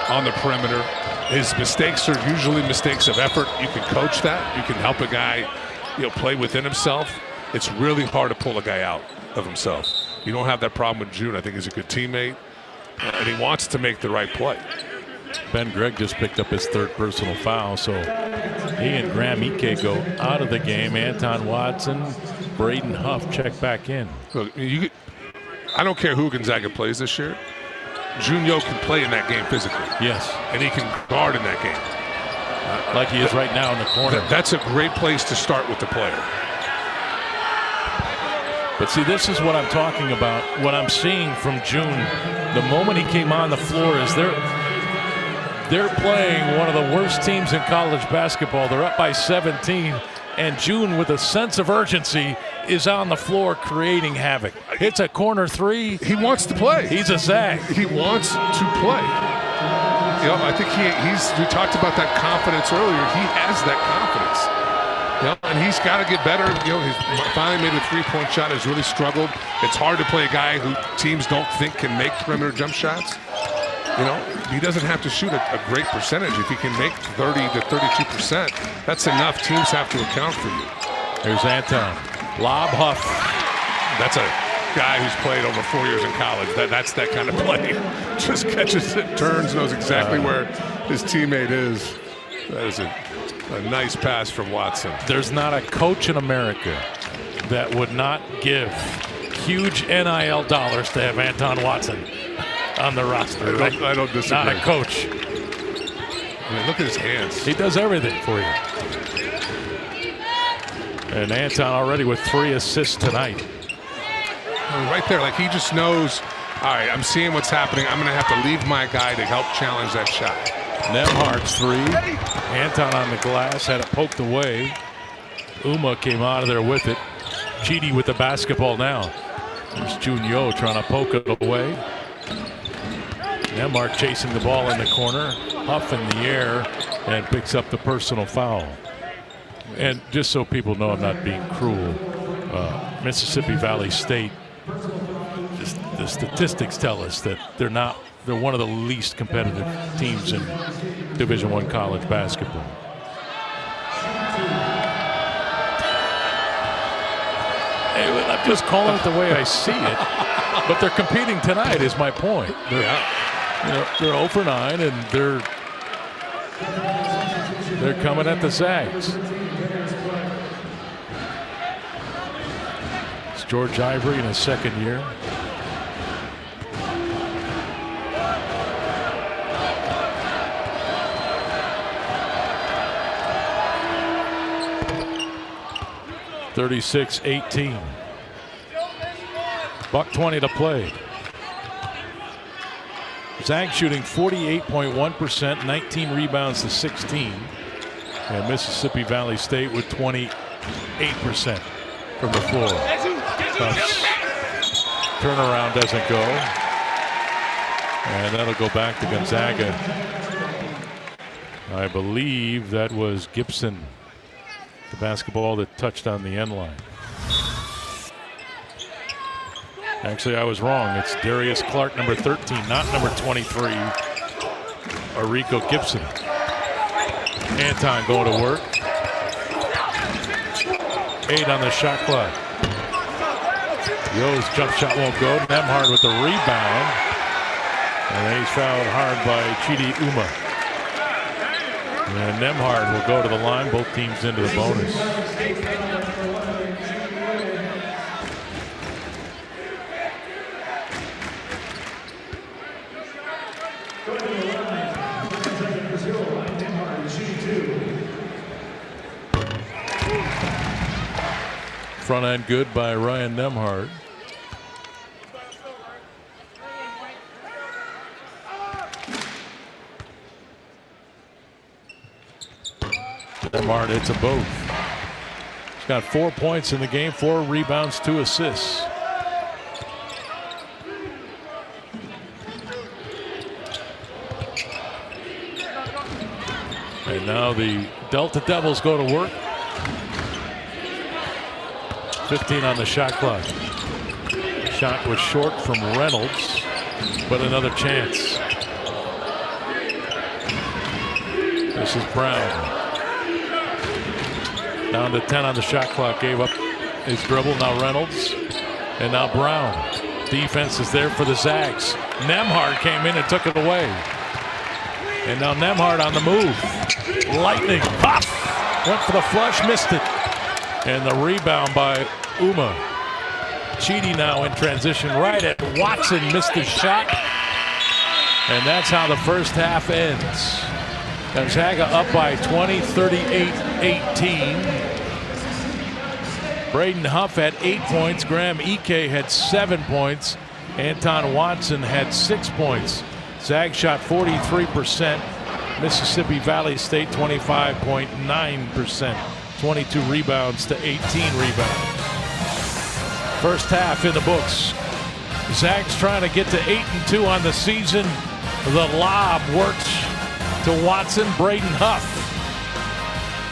on the perimeter. His mistakes are usually mistakes of effort. You can coach that. You can help a guy, play within himself. It's really hard to pull a guy out of himself. You don't have that problem with June. I think he's a good teammate, and he wants to make the right play. Ben Gregg just picked up his 3rd personal foul, so he and Graham Ike go out of the game. Anton Watson, Braden Huff check back in. Look, I don't care who Gonzaga plays this year. Junio can play in that game physically. Yes. And he can guard in that game. Like he is right now in the corner. That's a great place to start with the player. But see, this is what I'm talking about. What I'm seeing from June, the moment he came on the floor, is they're playing one of the worst teams in college basketball. They're up by 17, and June, with a sense of urgency, is on the floor creating havoc. Hits a corner 3. He wants to play. He's a Zag. He wants to play. I think we talked about that confidence earlier. He has that confidence. And he's got to get better. He's finally made a 3-point shot. Has really struggled. It's hard to play a guy who teams don't think can make perimeter jump shots. He doesn't have to shoot a great percentage. If he can make 30 to 32%, that's enough. Teams have to account for you. There's Anton. Lob Huff. That's a guy who's played over 4 years in college. That's that kind of play. Just catches it, turns, knows exactly where his teammate is. That is a nice pass from Watson. There's not a coach in America that would not give huge NIL dollars to have Anton Watson on the roster. I don't disagree. Not a coach. Look at his hands. He does everything for you. And Anton already with 3 assists tonight. Right there, he just knows, all right, I'm seeing what's happening. I'm going to have to leave my guy to help challenge that shot. Nemhard's 3. Anton on the glass, had it poked away. Uma came out of there with it. Chidi with the basketball now. There's Junio trying to poke it away. Nemhard chasing the ball in the corner. Huff in the air and picks up the personal foul. And just so people know I'm not being cruel, Mississippi Valley State, the statistics tell us that they're one of the least competitive teams in Division I college basketball. Hey, I'm just calling it the way I see it, but they're competing tonight is my point. They're 0 for 9, and they're coming at the Zags. It's George Ivory in his 2nd year. (36-18). $1:20 to play. Zags shooting 48.1%, 19 rebounds to 16. And Mississippi Valley State with 28% from the floor. Turnaround doesn't go. And that'll go back to Gonzaga. I believe that was Gibson, the basketball that touched on the end line. Actually, I was wrong. It's Darius Clark, number 13, not number 23. Arico Gibson. Anton going to work. 8 on the shot clock. Yo's jump shot won't go. Nemhard with the rebound. And then he's fouled hard by Chidi Uma. And Nemhard will go to the line. Both teams into the bonus. Front end good by Ryan Nemhard. Nemhard hits them both. He's got 4 points in the game, 4 rebounds, 2 assists. And now the Delta Devils go to work. 15 on the shot clock. Shot was short from Reynolds, but another chance. This is Brown. Down to 10 on the shot clock. Gave up his dribble. Now Reynolds. And now Brown. Defense is there for the Zags. Nemhard came in and took it away. And now Nemhard on the move. Lightning. Pop! Went for the flush. Missed it. And the rebound by Uma. Chidi now in transition right at Watson. Missed his shot. And that's how the first half ends. Gonzaga up by 20, 38-18. Braden Huff had 8 points. Graham Ike had 7 points. Anton Watson had 6 points. Zag shot 43%. Mississippi Valley State 25.9%. 22 rebounds to 18 rebounds. First half in the books. Zags trying to get to 8-2 on the season. The lob works to Watson. Braden Huff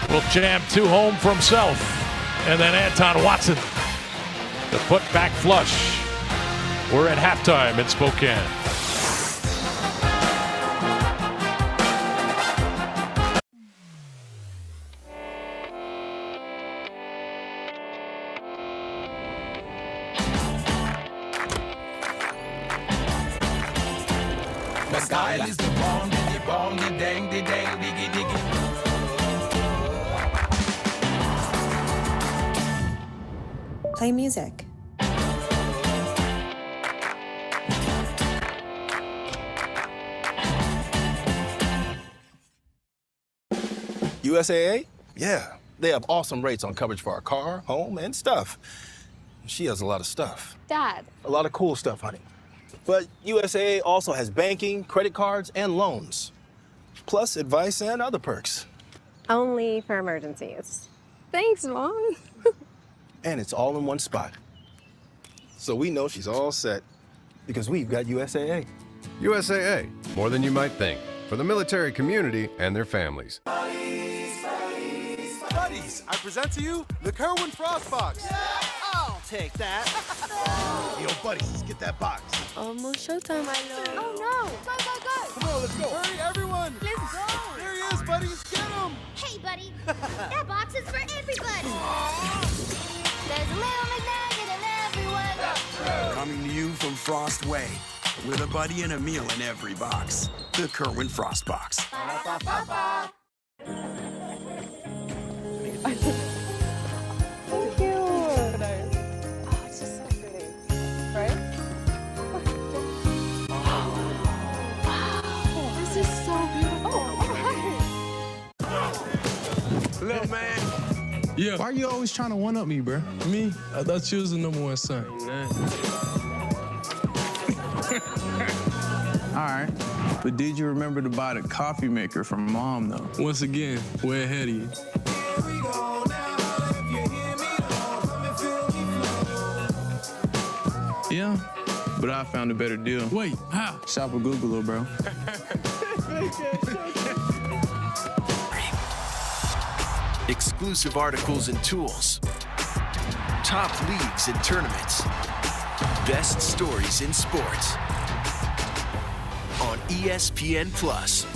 will jam 2 home for himself. And then Anton Watson, the put-back flush. We're at halftime in Spokane. Play music. USAA? Yeah, they have awesome rates on coverage for our car, home, and stuff. She has a lot of stuff. Dad. A lot of cool stuff, honey. But USAA also has banking, credit cards, and loans. Plus advice and other perks. Only for emergencies. Thanks, Mom. And it's all in one spot. So we know she's all set because we've got USAA. USAA, more than you might think, for the military community and their families. Buddies, I present to you the Kerwin Frost Box. I'll take that. Yo, buddies, let's get that box. Almost showtime, my lord. Oh no! Go, go, go! Come on, let's go. Hurry, everyone. Let's go! There he is, buddies. Get him. Hey, buddy. That box is for everybody. There's a little McNugget in everyone. Coming to you from Frost Way, with a buddy and a meal in every box. The Kerwin Frost Box. Thank you. Oh, it's just so pretty. Right? Wow, this is so beautiful. Little man. Yeah. Why are you always trying to one-up me, bro? Me? I thought you was the #1 son. All right. But did you remember to buy the coffee maker from Mom, though? Once again, way ahead of you. Yeah, But I found a better deal. Wait, how? Shop with Google, little bro. Exclusive articles and tools. Top leagues and tournaments. Best stories in sports. On ESPN Plus.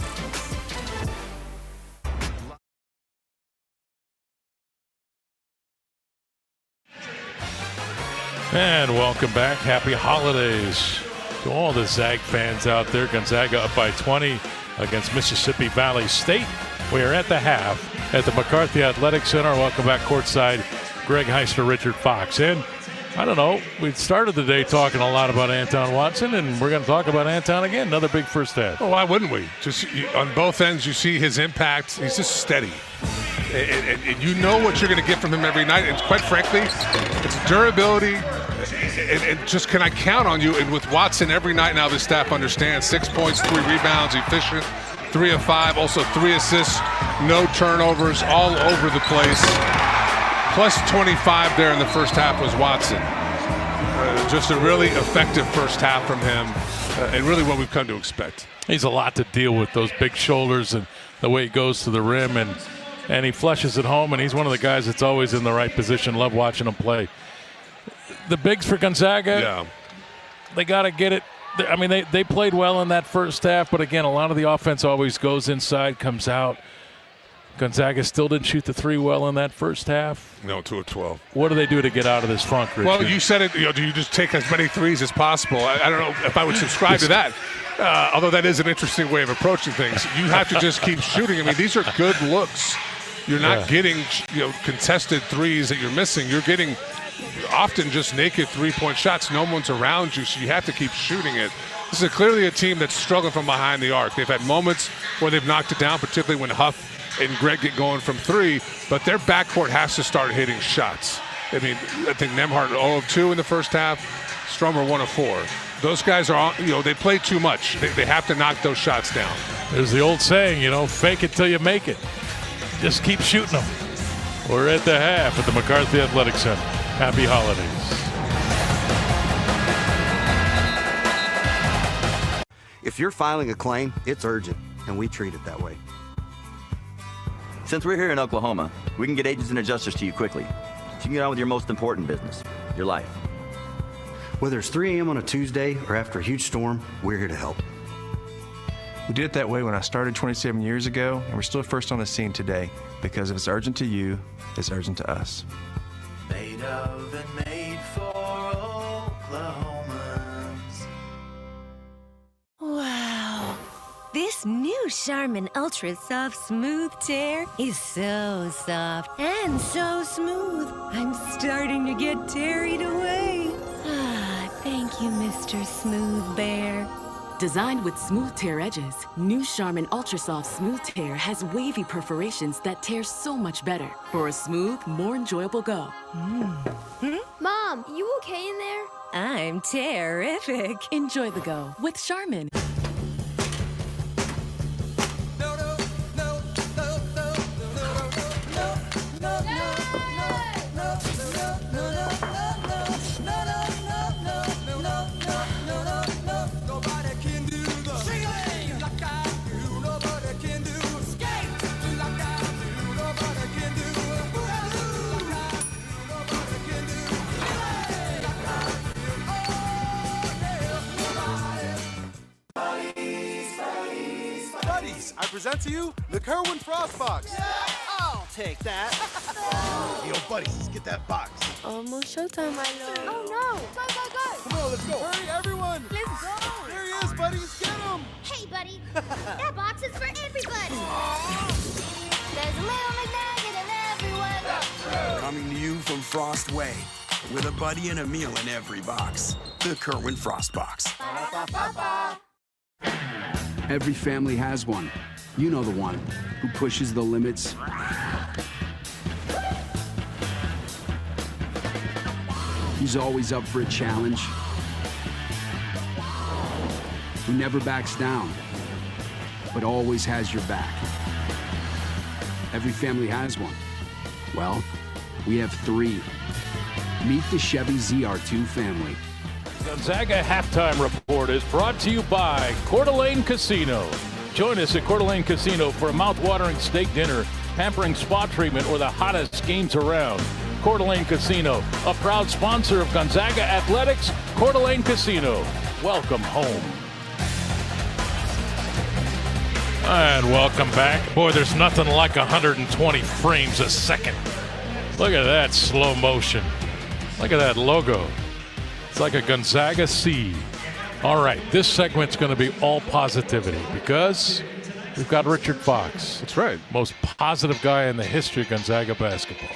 And welcome back. Happy holidays to all the Zag fans out there. Gonzaga up by 20 against Mississippi Valley State. We are at the half at the McCarthy Athletic Center. Welcome back courtside. Greg Heister, Richard Fox. And I don't know, we started the day talking a lot about Anton Watson, and we're going to talk about Anton again. Another big first half. Well, why wouldn't we? Just on both ends, you see his impact. He's just steady. And you know what you're going to get from him every night. And quite frankly, it's durability. And just can I count on you? And with Watson every night now, the staff understands 6 points, 3 rebounds, efficient, 3 of 5, also 3 assists, no turnovers, all over the place. Plus 25 there in the first half was Watson. Just a really effective first half from him, and really what we've come to expect. He's a lot to deal with, those big shoulders and the way he goes to the rim, and he flushes it home, and he's one of the guys that's always in the right position. Love watching him play. The bigs for Gonzaga, they got to get it. I mean, they played well in that first half, but again, a lot of the offense always goes inside, comes out. Gonzaga still didn't shoot the 3 well in that first half. No, 2 of 12. What do they do to get out of this funk, Rich? Well, you said it. Do you just take as many threes as possible? I don't know if I would subscribe to that. Although that is an interesting way of approaching things. You have to just keep shooting. I mean, these are good looks. You're not getting contested threes that you're missing. You're getting often just naked three-point shots. No one's around you, so you have to keep shooting it. This is clearly a team that's struggling from behind the arc. They've had moments where they've knocked it down, particularly when Huff and Greg get going from 3, but their backcourt has to start hitting shots. I mean, I think Nembhard 0 of 2 in the first half, Stromer 1 of 4. Those guys are, they play too much. They have to knock those shots down. There's the old saying, fake it till you make it. Just keep shooting them. We're at the half at the McCarthy Athletic Center. Happy holidays. If you're filing a claim, it's urgent, and we treat it that way. Since we're here in Oklahoma, we can get agents and adjusters to you quickly, so you can get on with your most important business, your life. Whether it's 3 a.m. on a Tuesday or after a huge storm, we're here to help. We did it that way when I started 27 years ago, and we're still first on the scene today, because if it's urgent to you, it's urgent to us. Made of and made for Oklahomans. Wow. This new Charmin Ultra Soft Smooth Tear is so soft and so smooth. I'm starting to get tearied away. Thank you, Mr. Smooth Bear. Designed with smooth tear edges, new Charmin Ultra Soft Smooth Tear has wavy perforations that tear so much better for a smooth, more enjoyable go. Mom, you okay in there? I'm terrific. Enjoy the go with Charmin. I present to you the Kerwin Frost Box. I'll take that. Yo, buddies, let's get that box. Almost showtime, my lord. Oh no! Go, go, go! Come on, let's go. Hurry, everyone. Let's go! There he is, buddies. Get him. Hey, buddy. That box is for everybody. There's a little McNugget in everyone. Coming to you from Frost Way, with a buddy and a meal in every box. The Kerwin Frost Box. Every family has one. You know the one who pushes the limits. He's always up for a challenge. Who never backs down, but always has your back. Every family has one. Well, we have 3. Meet the Chevy ZR2 family. Gonzaga Halftime Report is brought to you by Coeur d'Alene Casino. Join us at Coeur d'Alene Casino for a mouth-watering steak dinner, pampering spa treatment, or the hottest games around. Coeur d'Alene Casino, a proud sponsor of Gonzaga Athletics. Coeur d'Alene Casino, welcome home. And welcome back. Boy, there's nothing like 120 frames a second. Look at that slow motion. Look at that logo. It's like a Gonzaga C. All right, this segment's going to be all positivity because we've got Richard Fox. That's right. Most positive guy in the history of Gonzaga basketball.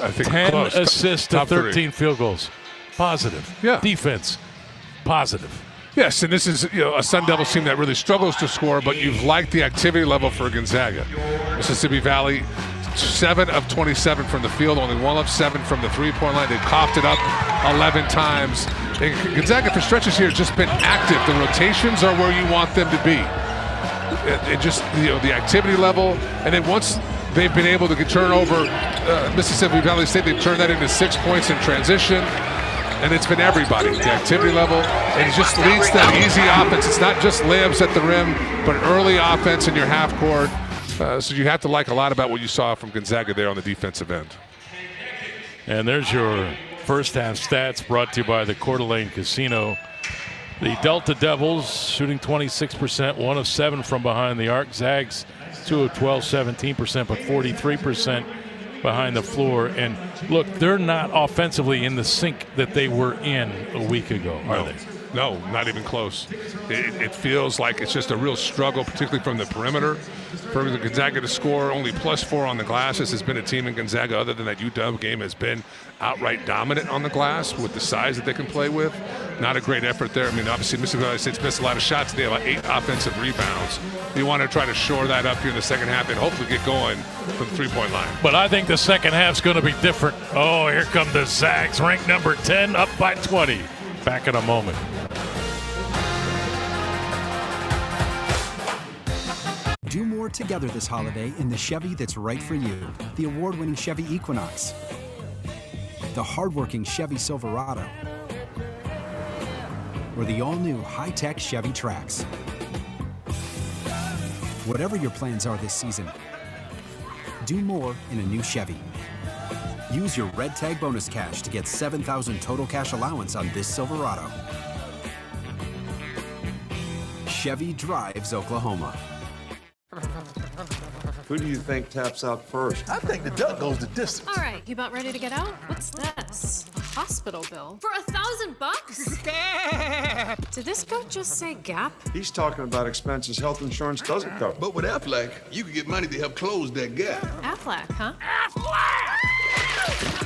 I think 10 close. assists to Top 13 field goals. Positive. Yeah. Defense. Positive. Yes, and this is a Sun Devils team that really struggles to score, but you've liked the activity level for Gonzaga. Mississippi Valley, 7 of 27 from the field, only 1 of 7 from the three-point line. They coughed it up 11 times. Gonzaga, for stretches here, has just been active. The rotations are where you want them to be. It just, the activity level, and then once they've been able to turn over Mississippi Valley State, they've turned that into 6 points in transition. And it's been everybody, the activity level, and it just leads to that easy offense. It's not just layups at the rim, but early offense in your half court. So you have to like a lot about what you saw from Gonzaga there on the defensive end. And there's your first half stats brought to you by the Coeur d'Alene Casino. The Delta Devils shooting 26%, 1 of 7 from behind the arc. Zags 2 of 12, 17%, but 43% behind the floor. And look, they're not offensively in the sync that they were in a week ago, are they? No, not even close. It feels like it's just a real struggle, particularly from the perimeter. For the Gonzaga to score only +4 on the glass. This has been a team in Gonzaga, other than that UW game, has been outright dominant on the glass with the size that they can play with. Not a great effort there. I mean, obviously, Mississippi Valley State's missed a lot of shots. They have 8 offensive rebounds. You want to try to shore that up here in the second half and hopefully get going from the three-point line. But I think the second half's going to be different. Oh, here come the Zags, ranked number 10, up by 20. Back in a moment. Do more together this holiday in the Chevy that's right for you. The award-winning Chevy Equinox, the hard-working Chevy Silverado, or the all-new high-tech Chevy Trax. Whatever your plans are this season, do more in a new Chevy. Use your Red Tag bonus cash to get $7,000 total cash allowance on this Silverado. Chevy drives Oklahoma. Who do you think taps out first? I think the duck goes the distance. All right, you about ready to get out? What's this? A hospital bill? For $1,000? Did this goat just say Gap? He's talking about expenses health insurance doesn't cover. But with Aflac, you can get money to help close that gap. Aflac, huh?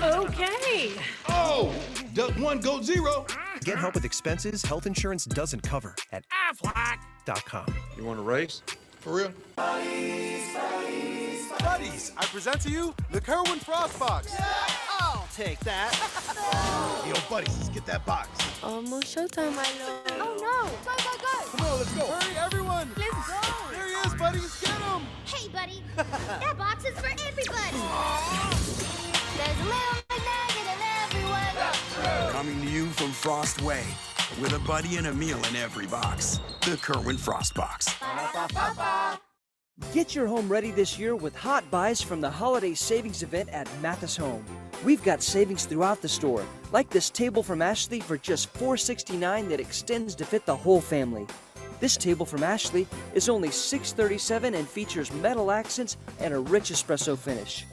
Okay. Oh, duck 1, goat 0. Get help with expenses health insurance doesn't cover at Aflac.com. You want to race? For real? Buddies, I present to you the Kerwin Frost Box. I'll take that. Yo, buddies, let's get that box. Almost showtime, my lord. Oh no! Go, go, go! Come on, let's go. Hurry, everyone. Let's go! There he is, buddies. Get him. Hey, buddy. That box is for everybody. There's a little McNugget in everyone. Coming to you from Frost Way, with a buddy and a meal in every box. The Kerwin Frost Box. Get your home ready this year with hot buys from the holiday savings event at Mathis Home. We've got savings throughout the store, like this table from Ashley for just $4.69 that extends to fit the whole family. This table from Ashley is only $6.37 and features metal accents and a rich espresso finish.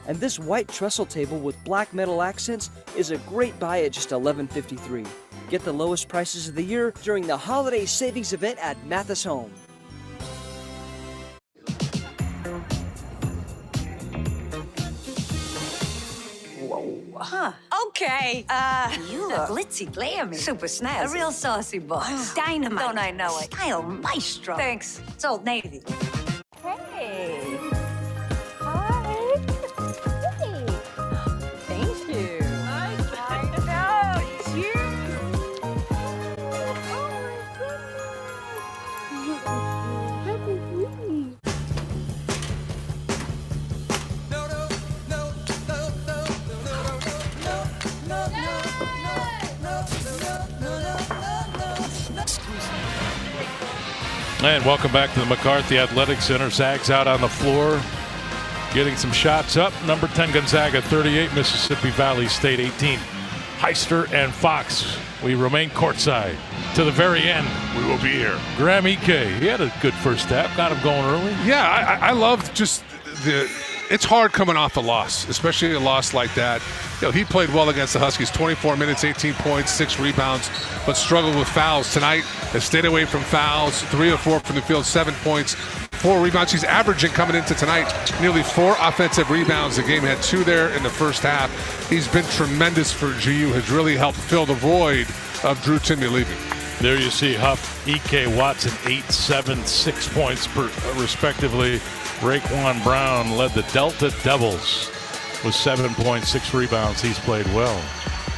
And this white trestle table with black metal accents is a great buy at just $11.53. Get the lowest prices of the year during the holiday savings event at Mathis Home. Huh. Okay. You look glitzy, glammy. Super snazzy. A real saucy boss. Dynamite. Don't I know it? Style maestro. Thanks. It's Old Navy. Hey. Hi. Hey. Thank you. I know. Cheers. And welcome back to the McCarthy Athletic Center. Zags out on the floor, getting some shots up. Number 10 Gonzaga 38, Mississippi Valley State 18. Heister and Fox, we remain courtside to the very end. We will be here. Graham Ike, he had a good first half, got him going early. Yeah, I love just it's hard coming off a loss, especially a loss like that. You know, he played well against the Huskies, 24 minutes, 18 points, 6 rebounds, but struggled with fouls. Tonight, has stayed away from fouls, 3 of 4 from the field, 7 points, 4 rebounds. He's averaging coming into tonight nearly 4 offensive rebounds. The game had 2 there in the first half. He's been tremendous for GU, has really helped fill the void of Drew Timme leaving. There you see Huff, E.K. Watson, 8, 7, 6 points respectively. Raekwon Brown led the Delta Devils with 7 points, 6 rebounds. He's played well.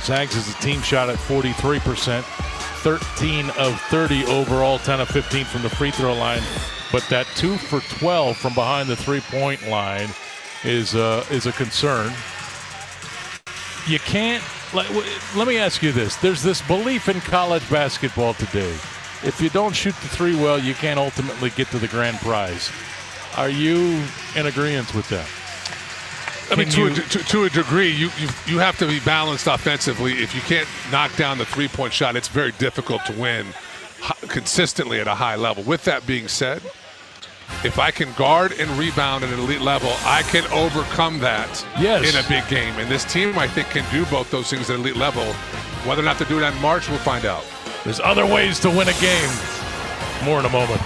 Zags as a team shot at 43%, 13 of 30 overall, 10 of 15 from the free throw line. But that 2 for 12 from behind the three-point line is a concern. You can't. Let me ask you this. There's this belief in college basketball today. If you don't shoot the three well, you can't ultimately get to the grand prize. Are you in agreement with that? I mean, to a degree, you have to be balanced offensively. If you can't knock down the three-point shot, it's very difficult to win consistently at a high level. With that being said, if I can guard and rebound at an elite level, I can overcome that in a big game. And this team, I think, can do both those things at elite level. Whether or not they do it on March, we'll find out. There's other ways to win a game. More in a moment.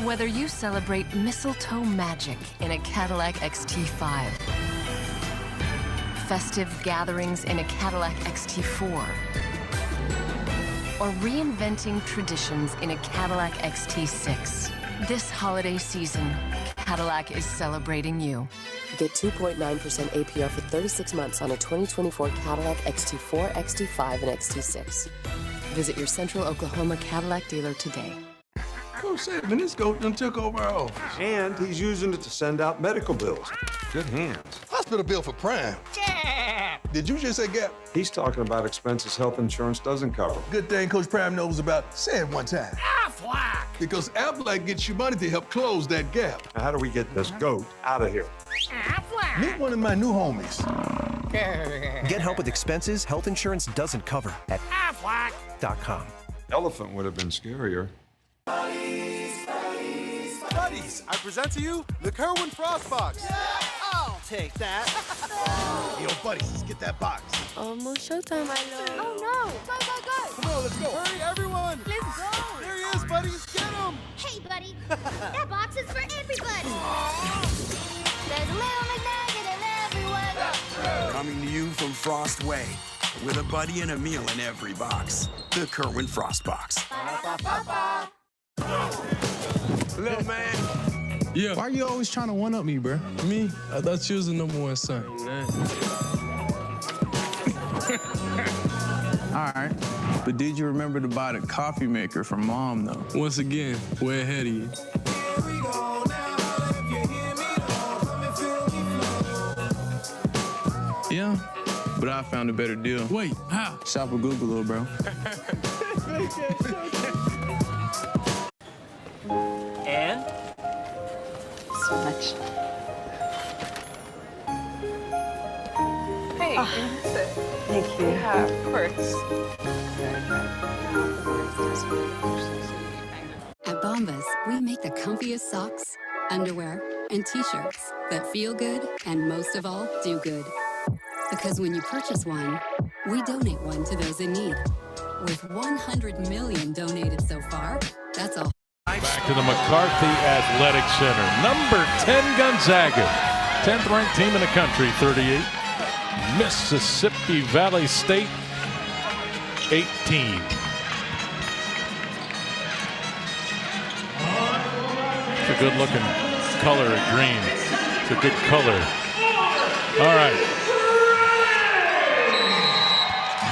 Whether you celebrate mistletoe magic in a Cadillac XT5, festive gatherings in a Cadillac XT4, or reinventing traditions in a Cadillac XT6, this holiday season, Cadillac is celebrating you. Get 2.9% APR for 36 months on a 2024 Cadillac XT4, XT5, and XT6. Visit your Central Oklahoma Cadillac dealer today. Coach said, man, this goat done took over our office. And he's using it to send out medical bills. Good hands. Hospital bill for Prime. Yeah. Did you just say Gap? He's talking about expenses health insurance doesn't cover. Good thing Coach Prime knows about. Say it one time. Aflac. Because Aflac gets you money to help close that gap. Now, how do we get this goat out of here? Aflac. Meet one of my new homies. Get help with expenses health insurance doesn't cover at Aflac.com. Elephant would have been scarier. Buddies, I present to you the Kerwin Frost Box. Yeah, I'll take that. Yo, buddies, let's get that box. Almost showtime, my lord. Oh no! Go! Come on, let's go. Hurry, everyone. Let's go! There he is, buddies. Get him. Hey, buddy. That box is for everybody. There's a little McNugget in everyone. Coming to you from Frost Way, with a buddy and a meal in every box. The Kerwin Frost Box. Look, man. Yeah. Why are you always trying to one-up me, bro? Me? I thought you was the #1 son. All right. But did you remember to buy the coffee maker from Mom, though? Once again, way ahead of you. Yeah, but I found a better deal. Wait, how? Shop with Google, little bro. And? So much. Hey, thank you. Yeah, of course. At Bombas, we make the comfiest socks, underwear, and t-shirts that feel good and most of all, do good. Because when you purchase one, we donate one to those in need. With 100 million donated so far, that's a Back to the McCarthy Athletic Center. Number 10 Gonzaga, 10th ranked team in the country, 38. Mississippi Valley State, 18. It's a good looking color of green. It's a good color. All right.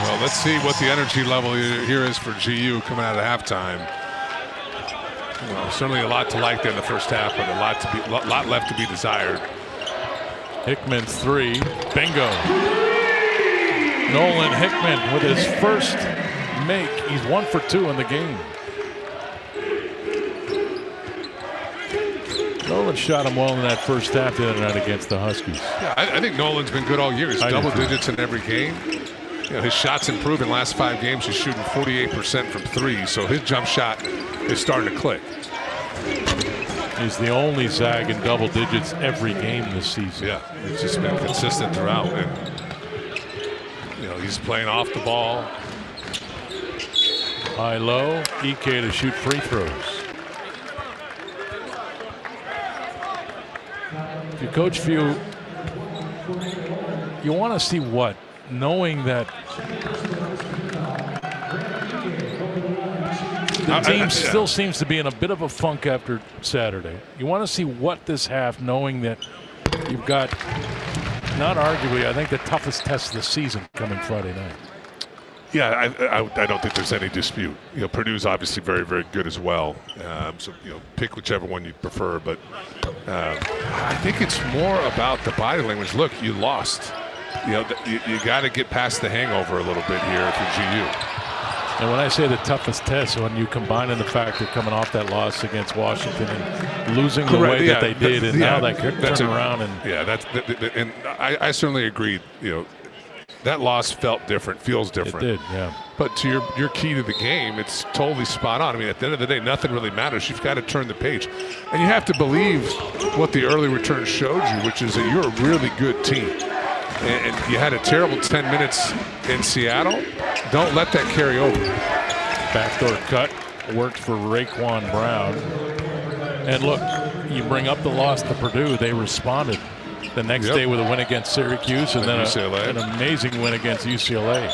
Well, let's see what the energy level here is for GU coming out of halftime. Well, certainly a lot to like there in the first half, but a lot left to be desired. Hickman's three, bingo. Nolan Hickman with his first make. He's 1 for 2 in the game. Nolan shot him well in that first half the other night against the Huskies. Yeah, I think Nolan's been good all year. He's double digits in every game. You know, his shots improved in the last 5 games. He's shooting 48% from 3, so his jump shot is starting to click. He's the only Zag in double digits every game this season. Yeah, he's just been consistent throughout. And, you know, he's playing off the ball. High-low, Ike to shoot free throws. If you coach Few, you want to see what? Knowing that the team still seems to be in a bit of a funk after Saturday. You want to see what this half, knowing that you've got, not arguably, I think the toughest test of the season coming Friday night. Yeah, I don't think there's any dispute. You know, Purdue's obviously very, very good as well. So, you know, pick whichever one you prefer. But I think it's more about the body language. Look, you lost. You know, you got to get past the hangover a little bit here if you're GU. And when I say the toughest test, when you combine in the fact they're coming off that loss against Washington and losing the way that they did, and now they could turn around and and I certainly agreed. You know, that loss felt different, feels different. It did, yeah. But to your key to the game, it's totally spot on. I mean, at the end of the day, nothing really matters. You've got to turn the page. And you have to believe what the early return showed you, which is that you're a really good team. And you had a terrible 10 minutes in Seattle. Don't let that carry over. Backdoor cut worked for Raekwon Brown. And look, you bring up the loss to Purdue. They responded the next day with a win against Syracuse and then an amazing win against UCLA.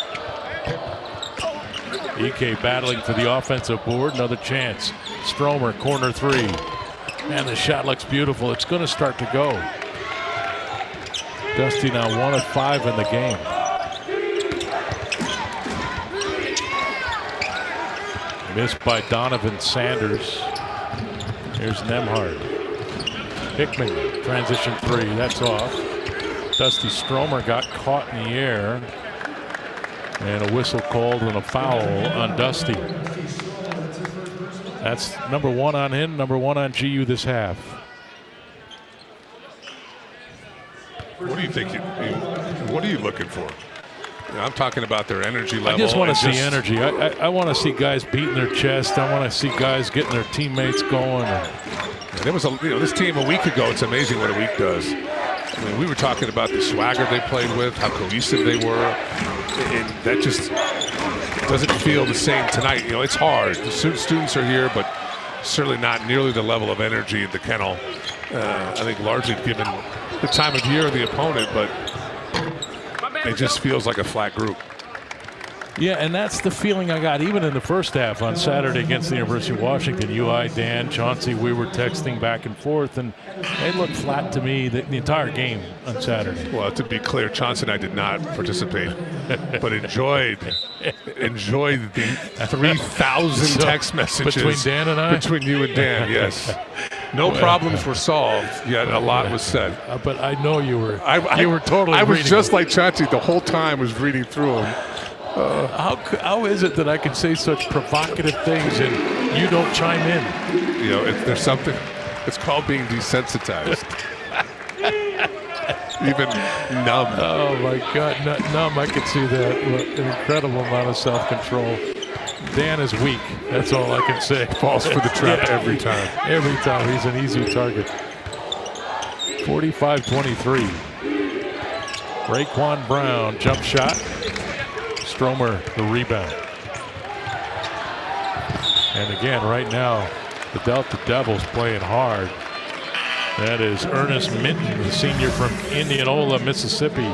Ike battling for the offensive board. Another chance. Stromer, corner 3. Man, the shot looks beautiful. It's going to start to go. Dusty now 1 of 5 in the game. Missed by Donovan Sanders. Here's Nembhard. Hickman, transition 3, that's off. Dusty Stromer got caught in the air. And a whistle called and a foul on Dusty. That's number 1 on him, number 1 on GU this half. What do you think? What are you looking for? You know, I'm talking about their energy level. I just want to see energy. I want to see guys beating their chest. I want to see guys getting their teammates going. There was this team a week ago. It's amazing what a week does. I mean, we were talking about the swagger they played with, how cohesive they were, and that just doesn't feel the same tonight. You know, it's hard. The students are here, but certainly not nearly the level of energy at the Kennel. I think largely given the time of year of the opponent, but it just feels like a flat group. Yeah, and that's the feeling I got even in the first half on Saturday against the University of Washington. UI, Dan, Chauncey, we were texting back and forth, and they looked flat to me the entire game on Saturday. Well, to be clear, Chauncey and I did not participate, but enjoyed the 3,000 text messages between Dan and I, between you and Dan. Yes. No problems were solved, yet a lot was said. But I know you were. You were totally. I was just like Chauncey the whole time. Was reading through them. How is it that I can say such provocative things and you don't chime in? You know, there's something. It's called being desensitized. Even numb. Oh my God, numb! I could see that. Look, an incredible amount of self-control. Dan is weak. That's all I can say. Falls for the trap every time. Every time. He's an easy target. 45-23. Raekwon Brown, jump shot. Stromer, the rebound. And again, right now, the Delta Devils playing hard. That is Ernest Minton, the senior from Indianola, Mississippi,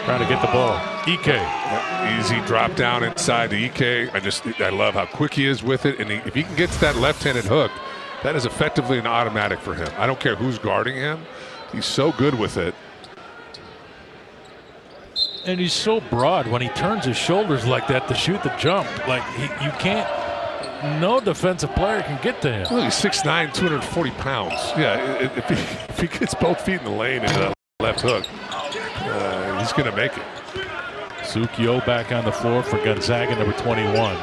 trying to get the ball. Ike. Easy drop down inside to Ike. I love how quick he is with it. And if he can get to that left-handed hook, that is effectively an automatic for him. I don't care who's guarding him. He's so good with it. And he's so broad when he turns his shoulders like that to shoot the jump. Like you can't, no defensive player can get to him. Well, he's 6'9", 240 pounds. Yeah, if he gets both feet in the lane and a left hook, he's going to make it. Sukio back on the floor for Gonzaga, number 21.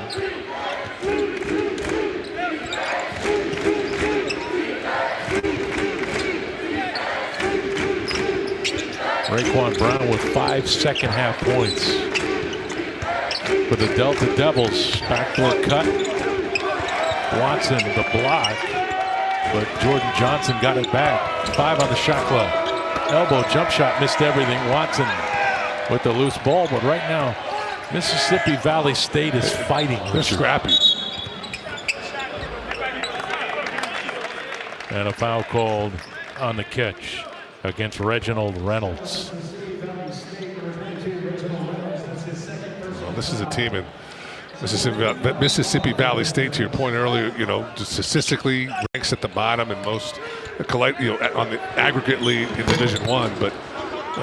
Raekwon Brown with 5 second-half points for the Delta Devils. Backdoor cut. Watson the block, but Jordan Johnson got it back. 5 on the shot clock. Elbow jump shot, missed everything. Watson with the loose ball, but right now Mississippi Valley State is fighting. They're scrappy. And a foul called on the catch against Reginald Reynolds. Well, this is a team in Mississippi Valley State, to your point earlier, just statistically ranks at the bottom in most, on the aggregately in Division I, but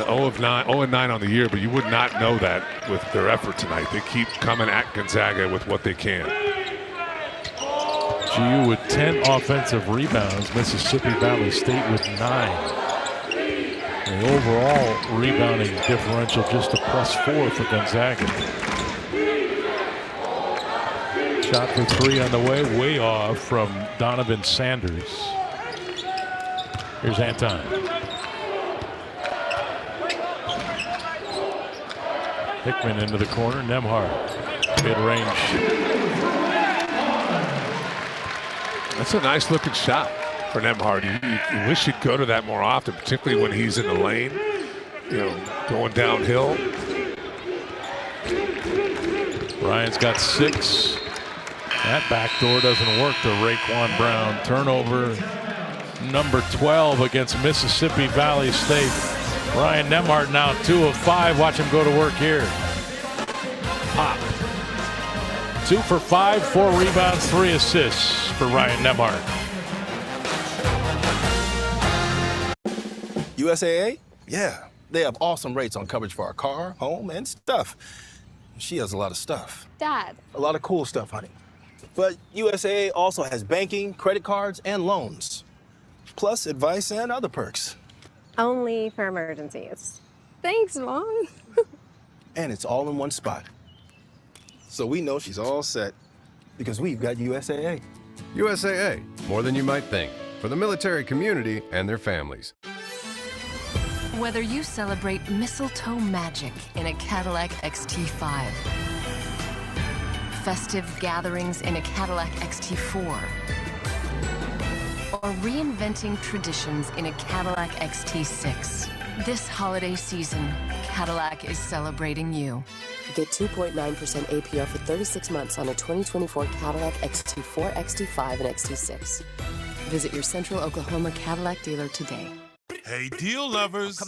0-9 on the year. But you would not know that with their effort tonight. They keep coming at Gonzaga with what they can. GU with 10 offensive rebounds. Mississippi Valley State with 9. The overall rebounding differential just a +4 for Gonzaga. Shot for 3 on the way off from Donovan Sanders. Here's Anton. Hickman into the corner. Nembhard mid-range. That's a nice looking shot for Nembhard. You wish he'd go to that more often, particularly when he's in the lane, going downhill. Ryan's got 6. That backdoor doesn't work to Raekwon Brown. Turnover number 12 against Mississippi Valley State. Ryan Nembhard now 2 of 5. Watch him go to work here. Pop. 2 for 5, 4 rebounds, 3 assists for Ryan Nembhard. USAA? Yeah, they have awesome rates on coverage for our car, home, and stuff. She has a lot of stuff. Dad. A lot of cool stuff, honey. But USAA also has banking, credit cards, and loans. Plus advice and other perks. Only for emergencies. Thanks, Mom. And it's all in one spot. So we know she's all set because we've got USAA. USAA, more than you might think, for the military community and their families. Whether you celebrate mistletoe magic in a Cadillac XT5, festive gatherings in a Cadillac XT4, or reinventing traditions in a Cadillac XT6, this holiday season, Cadillac is celebrating you. Get 2.9% APR for 36 months on a 2024 Cadillac XT4, XT5, and XT6. Visit your Central Oklahoma Cadillac dealer today. Hey, deal lovers,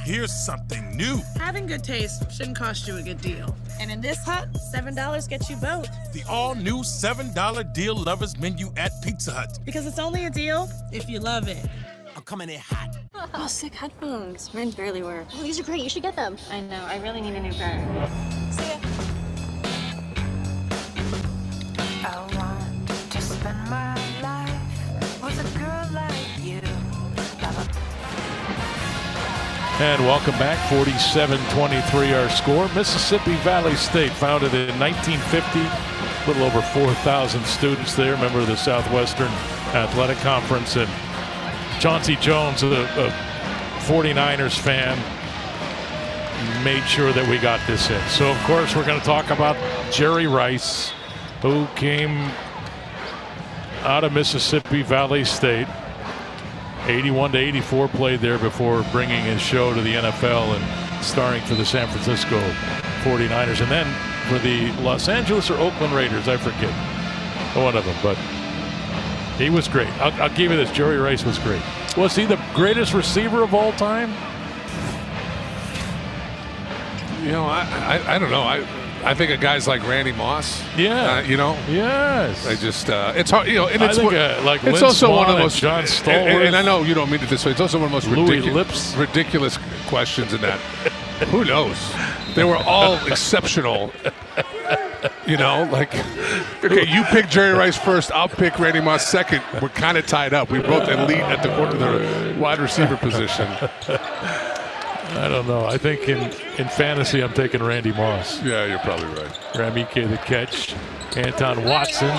here's something new. Having good taste shouldn't cost you a good deal. And in this hut, $7 gets you both. The all-new $7 Deal Lovers menu at Pizza Hut. Because it's only a deal if you love it. I'm coming in hot. Oh, sick headphones. Mine barely work. Oh, these are great. You should get them. I know. I really need a new pair. See ya. I want to spend my life with a girl like you. And welcome back. 47-23 our score. Mississippi Valley State, founded in 1950. A little over 4,000 students there. Member of the Southwestern Athletic Conference. And Chauncey Jones, a 49ers fan, made sure that we got this in. So, of course, we're going to talk about Jerry Rice, who came out of Mississippi Valley State. 81-84 played there before bringing his show to the NFL and starring for the San Francisco 49ers. And then for the Los Angeles or Oakland Raiders, I forget. One of them, but he was great. I'll give you this. Jerry Rice was great. Was he the greatest receiver of all time? I don't know. I think of guys like Randy Moss. Yeah. Yes. I just it's hard. And it's like it's Lynn also Swann one of the and most. John Stallworth. And I know you don't mean it this way. It's also one of the most ridiculous questions in that. Who knows? They were all exceptional. Okay, you pick Jerry Rice first. I'll pick Randy Moss second. We're kind of tied up. We both elite at the wide receiver position. I don't know. I think in fantasy, I'm taking Randy Moss. Yeah, you're probably right. Graham Ike the catch. Anton Watson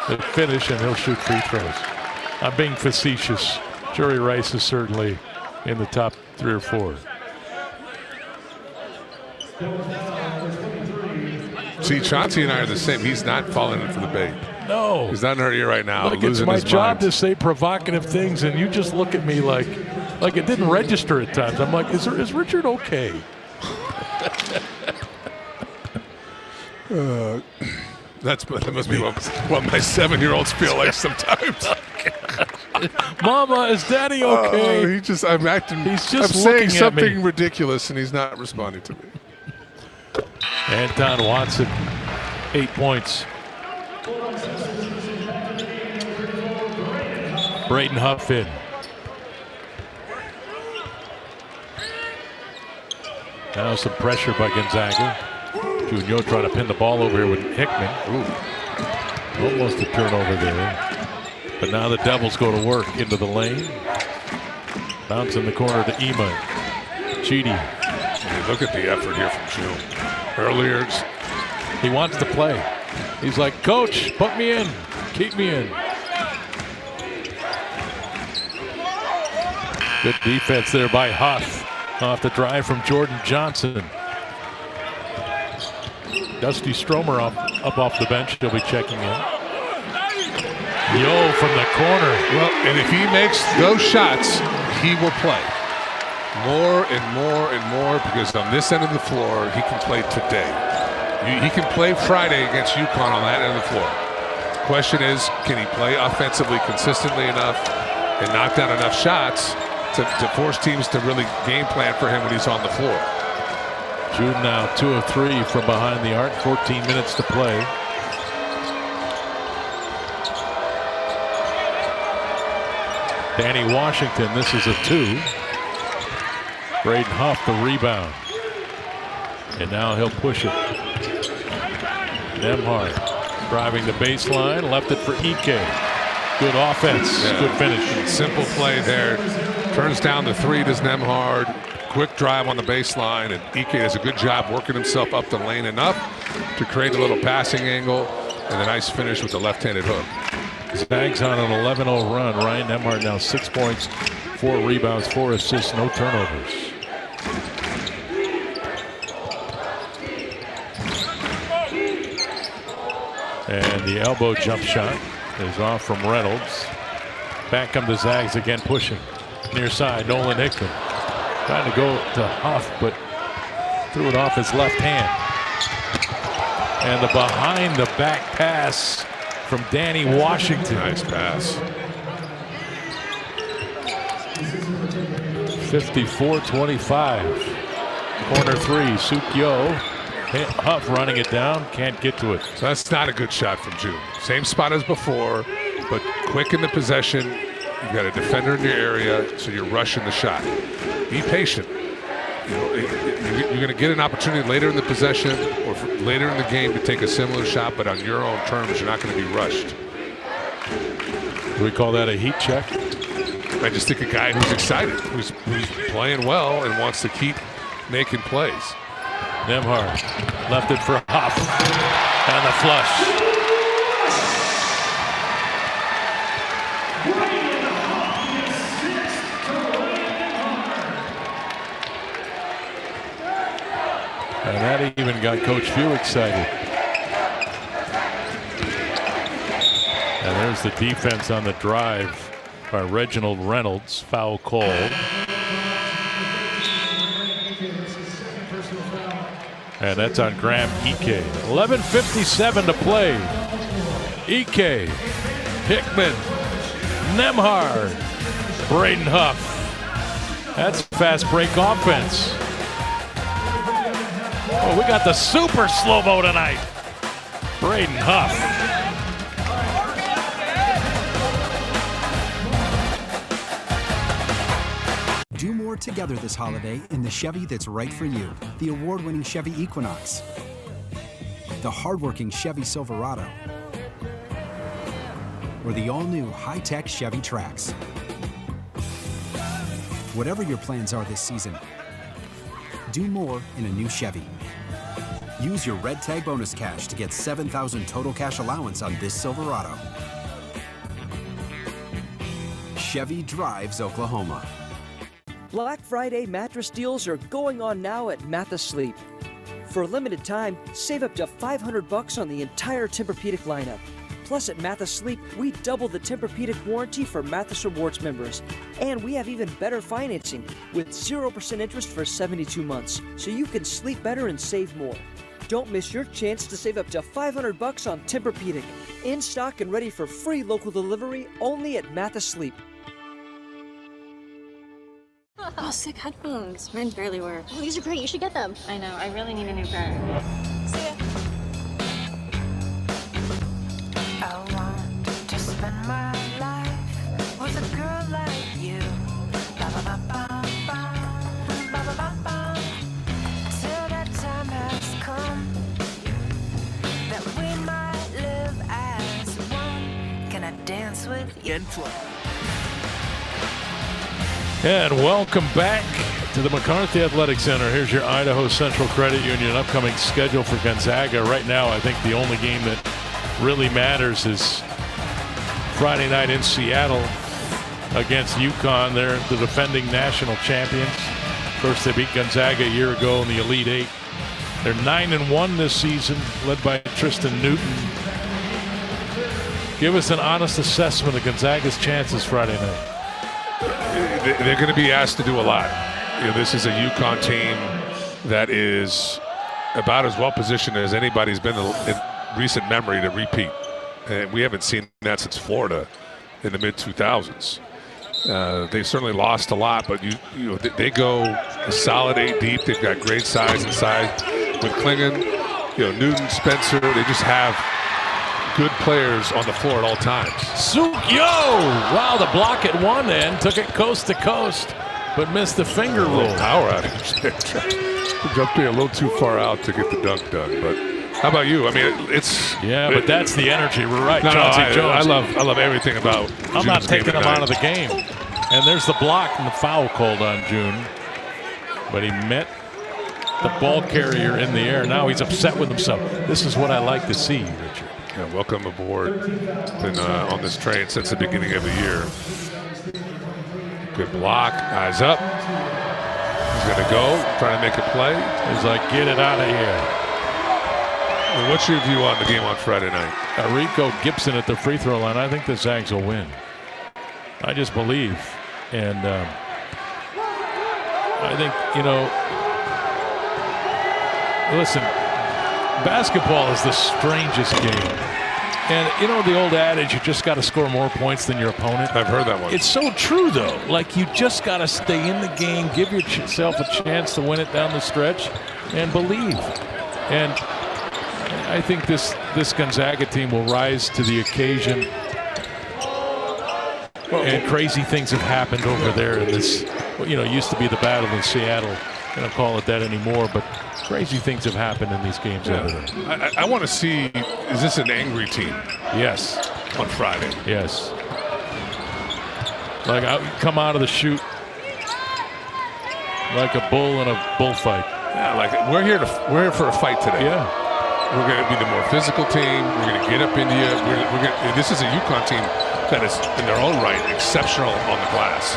the finish, and he'll shoot free throws. I'm being facetious. Jerry Rice is certainly in the top 3 or 4. See, Chauncey and I are the same. He's not falling in for the bait. No. He's not in our ear right now. Look, it's my job to say provocative things, and you just look at me like it didn't register at times. I'm like, is Richard okay? That must be what my 7-year-olds feel like sometimes. Mama, is Daddy okay? I'm acting. He's just I'm saying looking something at me. ridiculous, and he's not responding to me. Anton Watson, 8 points. Braden Huff in. Now some pressure by Gonzaga. Junio trying to pin the ball over here with Hickman. Ooh. Almost a turnover there. But now the Devils go to work into the lane. Bounce in the corner to Ema. Chidi. Look at the effort here from June. Earlier, he wants to play. He's like, Coach, put me in. Keep me in. Good defense there by Huff. Off the drive from Jordan Johnson. Dusty Stromer up off the bench. He'll be checking in. Yo from the corner. Well, and if he makes those shots, he will play. More and more and more, because on this end of the floor, he can play today. He can play Friday against UConn on that end of the floor. The question is, can he play offensively consistently enough and knock down enough shots to force teams to really game plan for him when he's on the floor? June now 2 of 3 from behind the arc. 14 minutes to play. Danny Washington, this is a 2. Braden Huff the rebound. And now he'll push it. Nemhard driving the baseline, left it for Ike. Good offense, good finish. Simple play there. Turns down the 3, does Nemhard. Quick drive on the baseline, and Ike does a good job working himself up the lane enough to create a little passing angle, and a nice finish with the left-handed hook. Zags on an 11-0 run. Ryan Nemhard now 6 points, 4 rebounds, 4 assists, no turnovers. And the elbow jump shot is off from Reynolds. Back come the Zags again, pushing. Near side, Nolan Hickman. Trying to go to Huff, but threw it off his left hand. And the behind the back pass from Danny Washington. Nice pass. 54-25. Corner 3, Sukyo. Huff running it down, can't get to it. So that's not a good shot from June. Same spot as before, but quick in the possession. You've got a defender in your area, so you're rushing the shot. Be patient. You're going to get an opportunity later in the possession or later in the game to take a similar shot, but on your own terms, you're not going to be rushed. Do we call that a heat check? I just think a guy who's excited, who's playing well and wants to keep making plays. Nemhard left it for Huff, and the flush. And that even got Coach Few excited. And there's the defense on the drive by Reginald Reynolds. Foul called. And that's on Graham Ike. 11:57 to play. Ike, Hickman, Nemhard, Braden Huff. That's fast break offense. Oh, we got the super slow-mo tonight. Braden Huff. Do more together this holiday in the Chevy that's right for you. The award-winning Chevy Equinox. The hard-working Chevy Silverado. Or the all-new high-tech Chevy Trax. Whatever your plans are this season, do more in a new Chevy. Use your red tag bonus cash to get $7,000 total cash allowance on this Silverado. Chevy drives Oklahoma. Black Friday mattress deals are going on now at Mathis Sleep. For a limited time, save up to $500 on the entire Tempur-Pedic lineup. Plus, at Mathis Sleep, we double the Tempur-Pedic warranty for Mathis Rewards members. And we have even better financing with 0% interest for 72 months, so you can sleep better and save more. Don't miss your chance to save up to $500 on Tempur-Pedic. In stock and ready for free local delivery only at Mathis Sleep. Oh, sick headphones. Mine barely work. Oh, these are great. You should get them. I know. I really need a new pair. See ya. I want to spend my life with a girl like you. Ba-ba-ba-ba-ba, ba-ba-ba-ba. Till that time has come that we might live as one. Can I dance with you? And welcome back to the McCarthy Athletic Center. Here's your Idaho Central Credit Union upcoming schedule for Gonzaga. Right now, I think the only game that really matters is Friday night in Seattle against UConn. They're the defending national champions. Of course, they beat Gonzaga a year ago in the Elite Eight. They're 9-1 this season, led by Tristan Newton. Give us an honest assessment of Gonzaga's chances Friday night. They're going to be asked to do a lot. You know, this is a UConn team that is about as well positioned as anybody's been in recent memory to repeat. And we haven't seen that since Florida in the mid-2000s. They certainly lost a lot, but you know they go a solid 8 deep. They've got great size inside with Klingon, Newton, Spencer. They just have good players on the floor at all times. Wow, the block at one end took it coast to coast, but missed the finger roll. Power outage there. Jumped a little too far out to get the dunk done, but how about you? I mean, but that's the energy. We're right, Chauncey Jones. I love everything about. I'm not June's taking game him out of the game. And there's the block and the foul called on June, but he met the ball carrier in the air. Now he's upset with himself. This is what I like to see, Richard. Yeah, welcome aboard. Been on this train since the beginning of the year. Good block, eyes up. He's gonna go, trying to make a play. He's like, get it out of here. Well, what's your view on the game on Friday night? Rico Gibson at the free throw line. I think the Zags will win. I just believe. And I think, listen, basketball is the strangest game. And the old adage, you just got to score more points than your opponent. I've heard that one. It's so true, though. Like, you just got to stay in the game, give yourself a chance to win it down the stretch, and believe. And I think this Gonzaga team will rise to the occasion. And crazy things have happened over there in this, used to be the battle in Seattle. I don't call it that anymore, but crazy things have happened in these games. Yeah. I want to see, is this an angry team? Yes. On Friday? Yes. Like, I come out of the chute like a bull in a bullfight. Yeah, like we're here for a fight today. Yeah. We're going to be the more physical team. We're going to get up into you. This is a UConn team that is, in their own right, exceptional on the glass.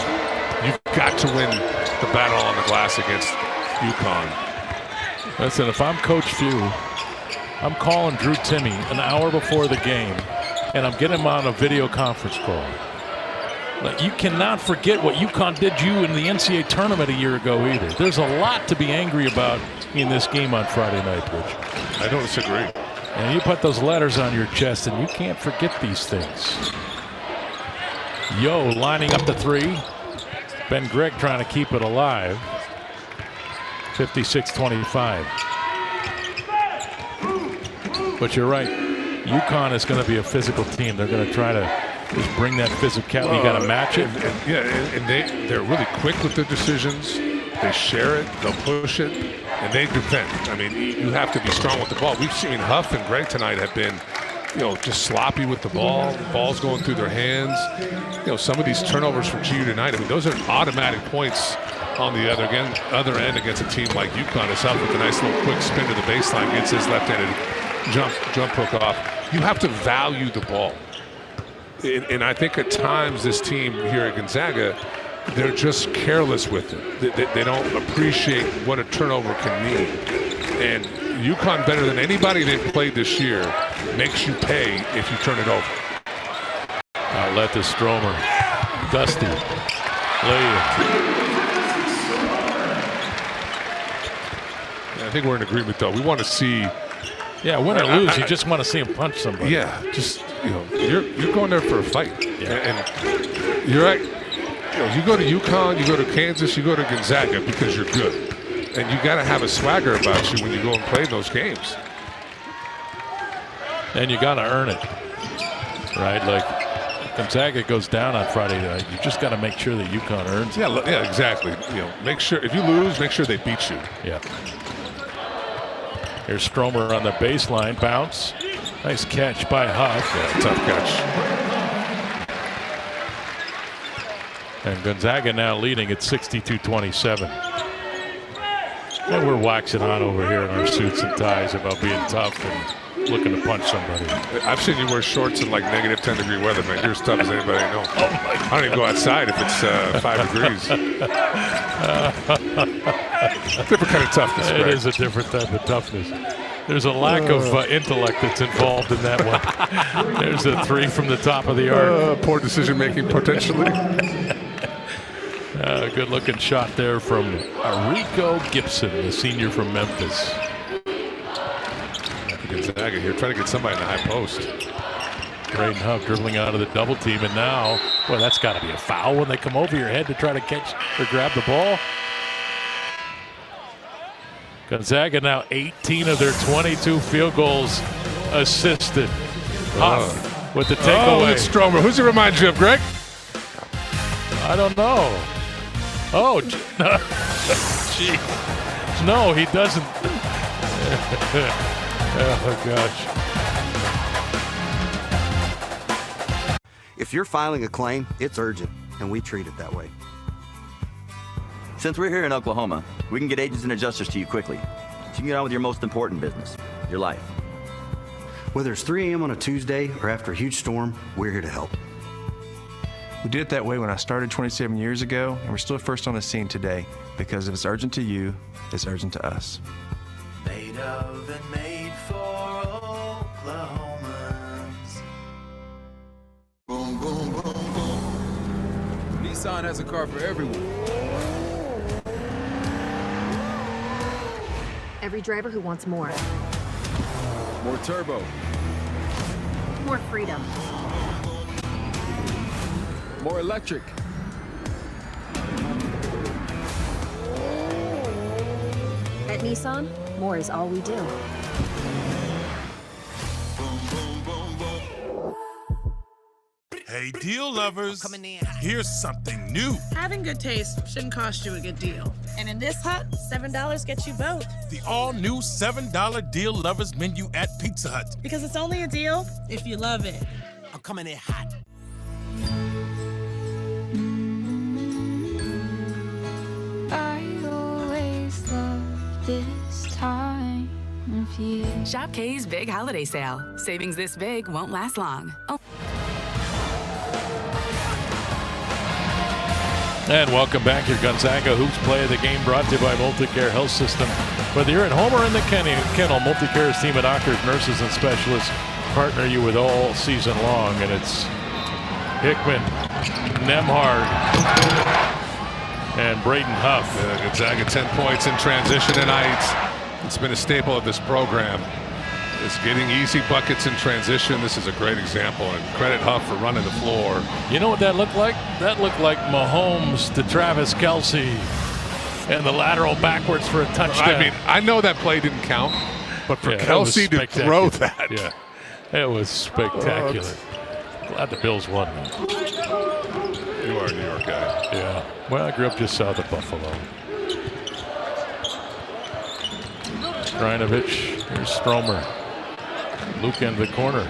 You've got to win the battle on the glass against UConn. Listen, if I'm Coach Few, I'm calling Drew Timme an hour before the game, and I'm getting him on a video conference call. Like, you cannot forget what UConn did you in the NCAA tournament a year ago either. There's a lot to be angry about in this game on Friday night, Rich. I don't disagree. And you put those letters on your chest, and you can't forget these things. Yo lining up the three. Ben Gregg trying to keep it alive. 56-25. But you're right. UConn is going to be a physical team. They're going to try to just bring that physicality. You got to match it. And they're really quick with their decisions. They share it. They'll push it. And they defend. I mean, you have to be strong with the ball. We've seen Huff and Gregg tonight have been, just sloppy with the ball. Ball's going through their hands. Some of these turnovers from GU tonight, I mean, those are automatic points on the other end against a team like UConn is helped with a nice little quick spin to the baseline, gets his left-handed jump hook off. You have to value the ball. And I think at times this team here at Gonzaga, they're just careless with it. They don't appreciate what a turnover can mean. And UConn, better than anybody they've played this year, makes you pay if you turn it over. Outlet to Stromer. Dusty. I think we're in agreement, though. We want to see. Yeah, win or lose, you just want to see him punch somebody. Yeah, just you're going there for a fight, and you're right. You go to UConn, you go to Kansas, you go to Gonzaga because you're good, and you got to have a swagger about you when you go and play those games. And you got to earn it, right? Like Gonzaga goes down on Friday night. You just got to make sure that UConn earns it. Yeah, exactly. Make sure if you lose, make sure they beat you. Yeah. Here's Stromer on the baseline, bounce. Nice catch by Huff. Yeah, tough catch. And Gonzaga now leading at 62-27. And we're waxing on over here in our suits and ties about being tough and looking to punch somebody. I've seen you wear shorts in like negative 10-degree weather, man. You're as tough as anybody I know. I don't even go outside if it's 5 degrees. Different kind of toughness. It is a different type of toughness. There's a lack of intellect that's involved in that one. There's a 3 from the top of the arc. Poor decision making potentially. Good looking shot there from Rico Gibson, the senior from Memphis. Gonzaga here trying to get somebody in the high post. Braden Huff dribbling out of the double team, and now, boy, that's got to be a foul when they come over your head to try to catch or grab the ball. Gonzaga now 18 of their 22 field goals assisted. Huff with the takeaway. Oh, it's Stromer. Who's it remind you of, Greg? I don't know. Oh, gee. No, he doesn't. Oh, gosh. If you're filing a claim, it's urgent, and we treat it that way. Since we're here in Oklahoma, we can get agents and adjusters to you quickly, so you can get on with your most important business, your life. Whether it's 3 a.m. on a Tuesday or after a huge storm, we're here to help. We did it that way when I started 27 years ago, and we're still first on the scene today, because if it's urgent to you, it's urgent to us. Made of and made for Oklahomans. Boom, boom, boom, boom. Nissan has a car for everyone. Every driver who wants more. More turbo. More freedom. More electric. At Nissan, more is all we do. Hey, deal lovers, here's something new. Having good taste shouldn't cost you a good deal. And in this hut, $7 gets you both. The all-new $7 deal lovers menu at Pizza Hut. Because it's only a deal if you love it. I'm coming in hot. I always love this time of year. Shop K's big holiday sale. Savings this big won't last long. And welcome back. Your Gonzaga Hoops Play of the Game brought to you by Multicare Health System. Whether you're at home or in the kennel, Multicare's team of doctors, nurses, and specialists partner you with all season long. And it's Hickman, Nemhard, and Braden Huff. Gonzaga 10 points in transition tonight. It's been a staple of this program. It's getting easy buckets in transition. This is a great example, and credit Huff for running the floor. You know what that looked like? That looked like Mahomes to Travis Kelce and the lateral backwards for a touchdown. I mean, I know that play didn't count, but for Kelce to throw that. Yeah, it was spectacular. Glad the Bills won. You are a New York guy. Yeah. Well, I grew up just south of Buffalo. Krajinovic, here's Stromer. Luke into the corner.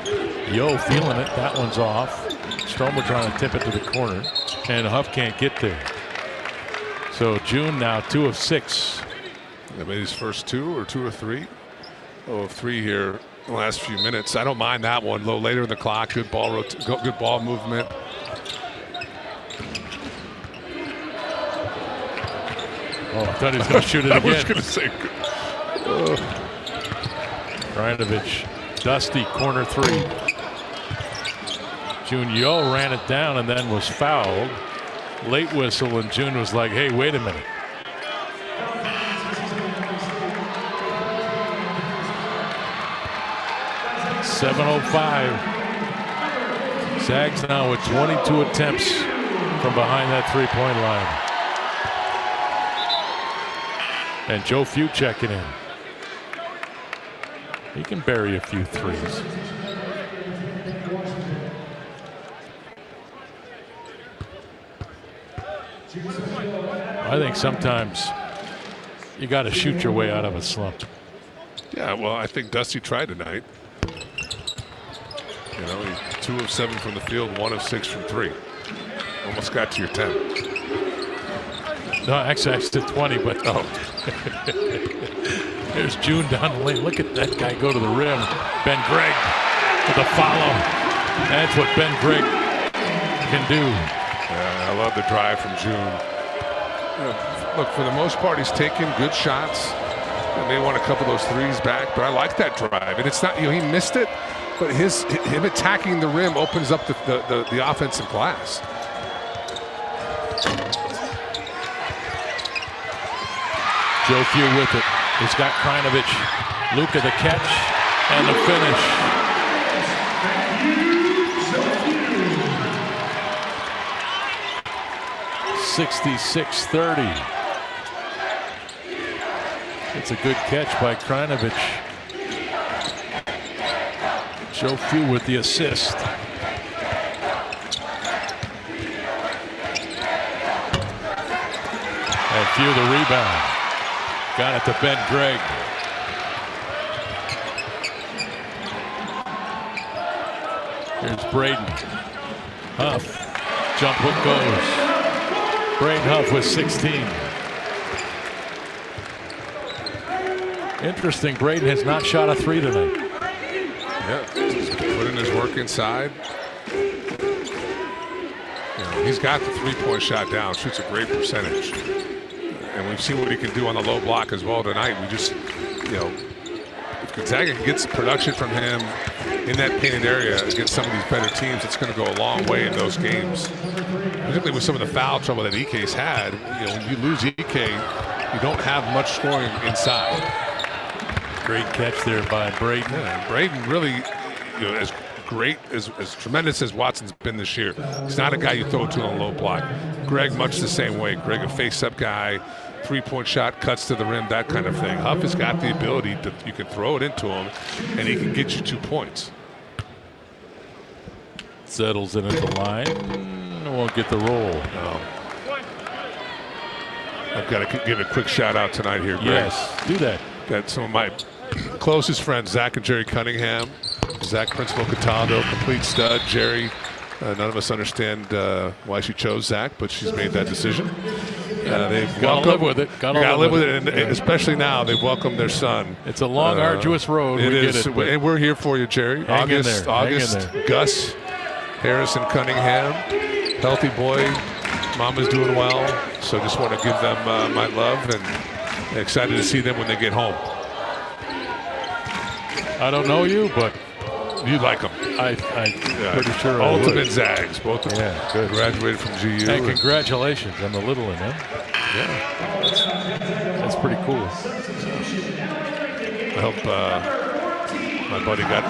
Yo feeling it. That one's off. Stromer trying to tip it to the corner. And Huff can't get there. So June now 2 of 6. That made his first 2 or 2 or 3. Oh, of 3 here in the last few minutes. I don't mind that one. A little later in the clock. Good ball movement. Oh, I thought he was going to shoot it again. I was going to say. Krajinovic, Dusty, corner 3. June Yo ran it down and then was fouled. Late whistle, and June was like, hey, wait a minute. .705. Zags now with 22 attempts from behind that three-point line. And Joe Few checking in. He can bury a few threes. I think sometimes you got to shoot your way out of a slump. Yeah, well, I think Dusty tried tonight. You know, 2 of 7 from the field, 1 of 6 from 3. Almost got to your 10. No, actually, I said 20, but oh. There's June down the lane. Look at that guy go to the rim. Ben Gregg with a follow. That's what Ben Gregg can do. I love the drive from June. Look, for the most part, he's taking good shots. He may want a couple of those threes back, but I like that drive. And it's not, you know, he missed it, but him attacking the rim opens up the offensive glass. Joe Few with it. He's got Krajinovic. Luka the catch and the finish. .66-30. It's a good catch by Krajinovic. Joe Few with the assist. And Few the rebound. Got it to Ben Gregg. Here's Braden. Huff. Jump hook goes. Braden Huff with 16. Interesting, Braden has not shot a 3 tonight. Yeah, he's putting his work inside. You know, he's got the three-point shot down, shoots a great percentage. And we've seen what he can do on the low block as well tonight. We just, you know, if Gonzaga can get some production from him in that painted area against some of these better teams, it's going to go a long way in those games. Particularly with some of the foul trouble that EK's had. You know, when you lose EK, you don't have much scoring inside. Great catch there by Braden. Yeah, Braden really, you know, as great, as tremendous as Watson's been this year. He's not a guy you throw to on a low block. Greg much the same way. Greg a face-up guy, three-point shot, cuts to the rim, that kind of thing. Huff has got the ability to, you can throw it into him, and he can get you 2 points. Settles in at the line. Won't get the roll. No. I've got to give a quick shout out tonight here, Greg. Yes, do that. Got some of my closest friends, Zach and Jerry Cunningham. Zach, Principal Cataldo, complete stud. Jerry, none of us understand why she chose Zach, but she's made that decision. They've got to live with it. Got to live with it, and especially now they've welcomed their son. It's a long, arduous road. It we is, get it, and we're here for you, Jerry. Hang in there. August, Gus, Harrison, Cunningham, healthy boy. Mama's doing well, so just want to give them my love and excited to see them when they get home. I don't know you, but you like them. I'm pretty sure. Ultimate Zags, both of them. Yeah, good. Graduated from GU. And congratulations on the little one, huh? Yeah, that's pretty cool. I hope my buddy got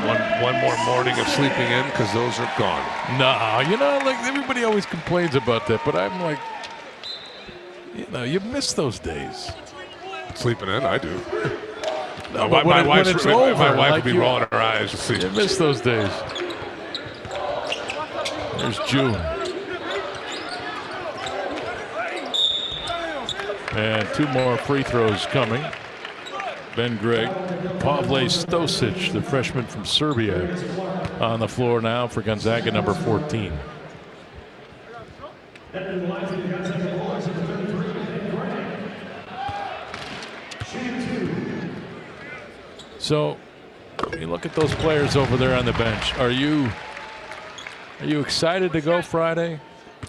one more morning of sleeping in because those are gone. No, you know, like everybody always complains about that, but I'm like, you know, you miss those days. Sleeping in, I do. No, my wife would be rolling her eyes to see. You miss those days. There's June. And 2 more free throws coming. Ben Gregg, Pavle Stosic, the freshman from Serbia, on the floor now for Gonzaga, number 14. So you look at those players over there on the bench. Are you excited to go Friday?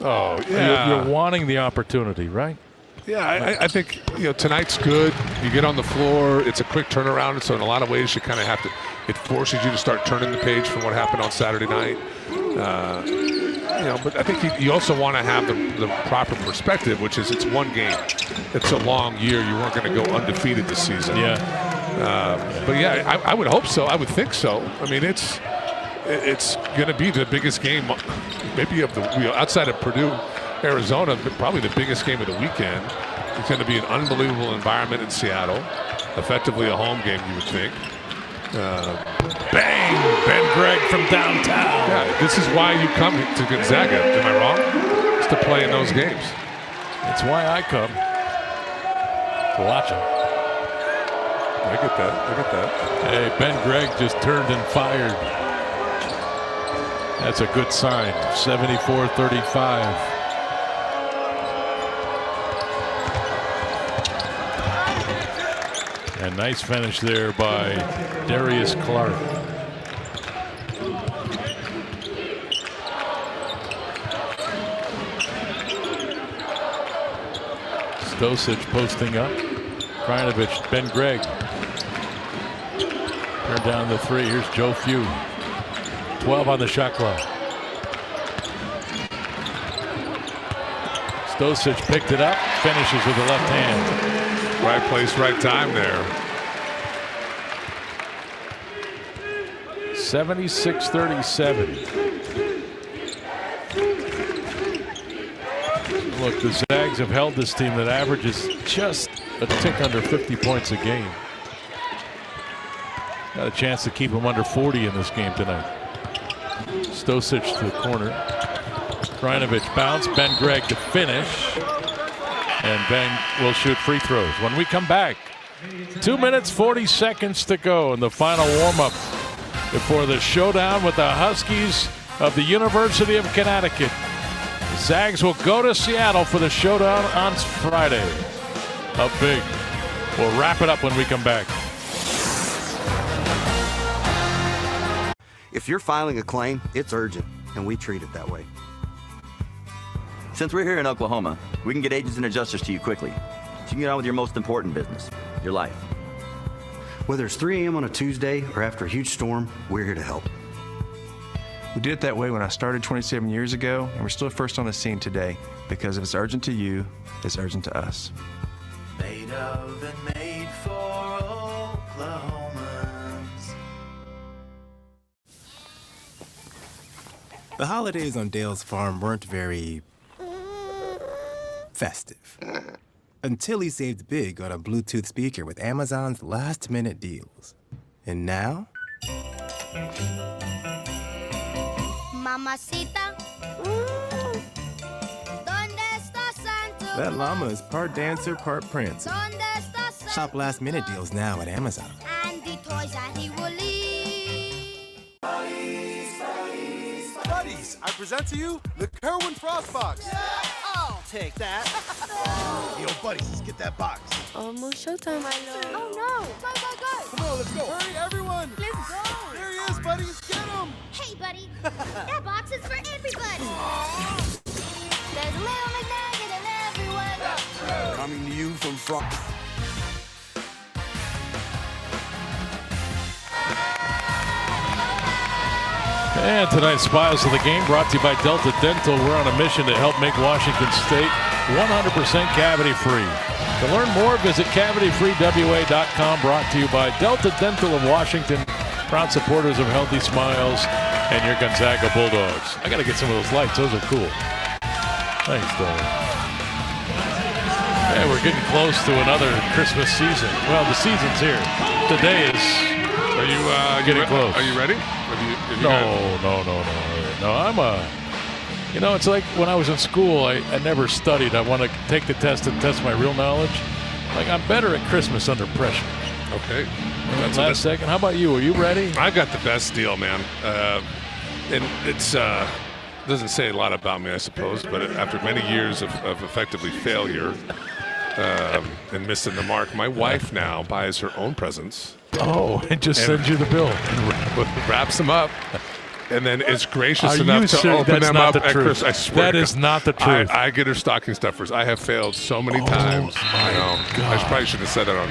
Oh, yeah. You're wanting the opportunity, right? Yeah, I think tonight's good. You get on the floor. It's a quick turnaround. So in a lot of ways, you kind of have to. It forces you to start turning the page from what happened on Saturday night. But I think you also want to have the proper perspective, which is it's one game. It's a long year. You weren't going to go undefeated this season. Yeah. But yeah, I would hope so. I would think so. I mean, it's going to be the biggest game, maybe of the outside of Purdue, Arizona, but probably the biggest game of the weekend. It's going to be an unbelievable environment in Seattle. Effectively a home game, you would think. Bang! Ben Gregg from downtown. Yeah, this is why you come to Gonzaga. Am I wrong? It's to play in those games. That's why I come to watch them. I get that. Hey, Ben Gregg just turned and fired. That's a good sign. 74-35. And nice finish there by Darius Clark. Stosic posting up. Krajinovic, Ben Gregg. Turn down the three. Here's Joe Few. 12 on the shot clock. Stosic picked it up. Finishes with the left hand. Right place, right time there. 76-37. Look, the Zags have held this team that averages just a tick under 50 points a game. Got a chance to keep them under 40 in this game tonight. Stosic to the corner. Krajinovic bounce. Ben Gregg to finish. And Ben will shoot free throws. When we come back, 2 minutes, 40 seconds to go in the final warm-up before the showdown with the Huskies of the University of Connecticut. The Zags will go to Seattle for the showdown on Friday. Up big. We'll wrap it up when we come back. If you're filing a claim, it's urgent, and we treat it that way. Since we're here in Oklahoma, we can get agents and adjusters to you quickly, so you can get on with your most important business, your life. Whether it's 3 a.m. on a Tuesday or after a huge storm, we're here to help. We did it that way when I started 27 years ago, and we're still first on the scene today because if it's urgent to you, it's urgent to us. Made of and made for Oklahomans. The holidays on Dale's farm weren't very festive. Until he saved big on a Bluetooth speaker with Amazon's last-minute deals. And now? Mamacita. That llama is part dancer, part prancer. Shop last-minute deals now at Amazon. And the toys that he will leave. Buddies, I present to you the Kerwin Frost Box. Yeah, I'll take that. Yo, buddies, let's get that box. Almost showtime, my lord. Oh no! Go! Come on, let's go. Hurry, everyone. Let's go! There he is, buddies. Get him. Hey, buddy. That box is for everybody. There's a little McNugget in everyone. Coming to you from Frost. And tonight's Spoils of the Game brought to you by Delta Dental. We're on a mission to help make Washington State 100% cavity free. To learn more, visit cavityfreewa.com. Brought to you by Delta Dental of Washington, proud supporters of Healthy Smiles and your Gonzaga Bulldogs. I got to get some of those lights. Those are cool. Thanks, Dave. Hey, we're getting close to another Christmas season. Well, the season's here. Today is. Are you getting close? Are you ready? No. I'm it's like when I was in school, I never studied. I want to take the test and test my real knowledge. Like, I'm better at Christmas under pressure. Okay. That's last second. How about you? Are you ready? I got the best deal, man. And it's doesn't say a lot about me, I suppose, but after many years of effectively failure and missing the mark, my wife now buys her own presents Oh, and just sends you the bill. Wraps them up. And then is gracious Are enough you to serious? open That's them not up the at truth. Christmas. I swear That to is God. not the truth. I get her stocking stuffers. I have failed so many times. I know. I probably should have said that on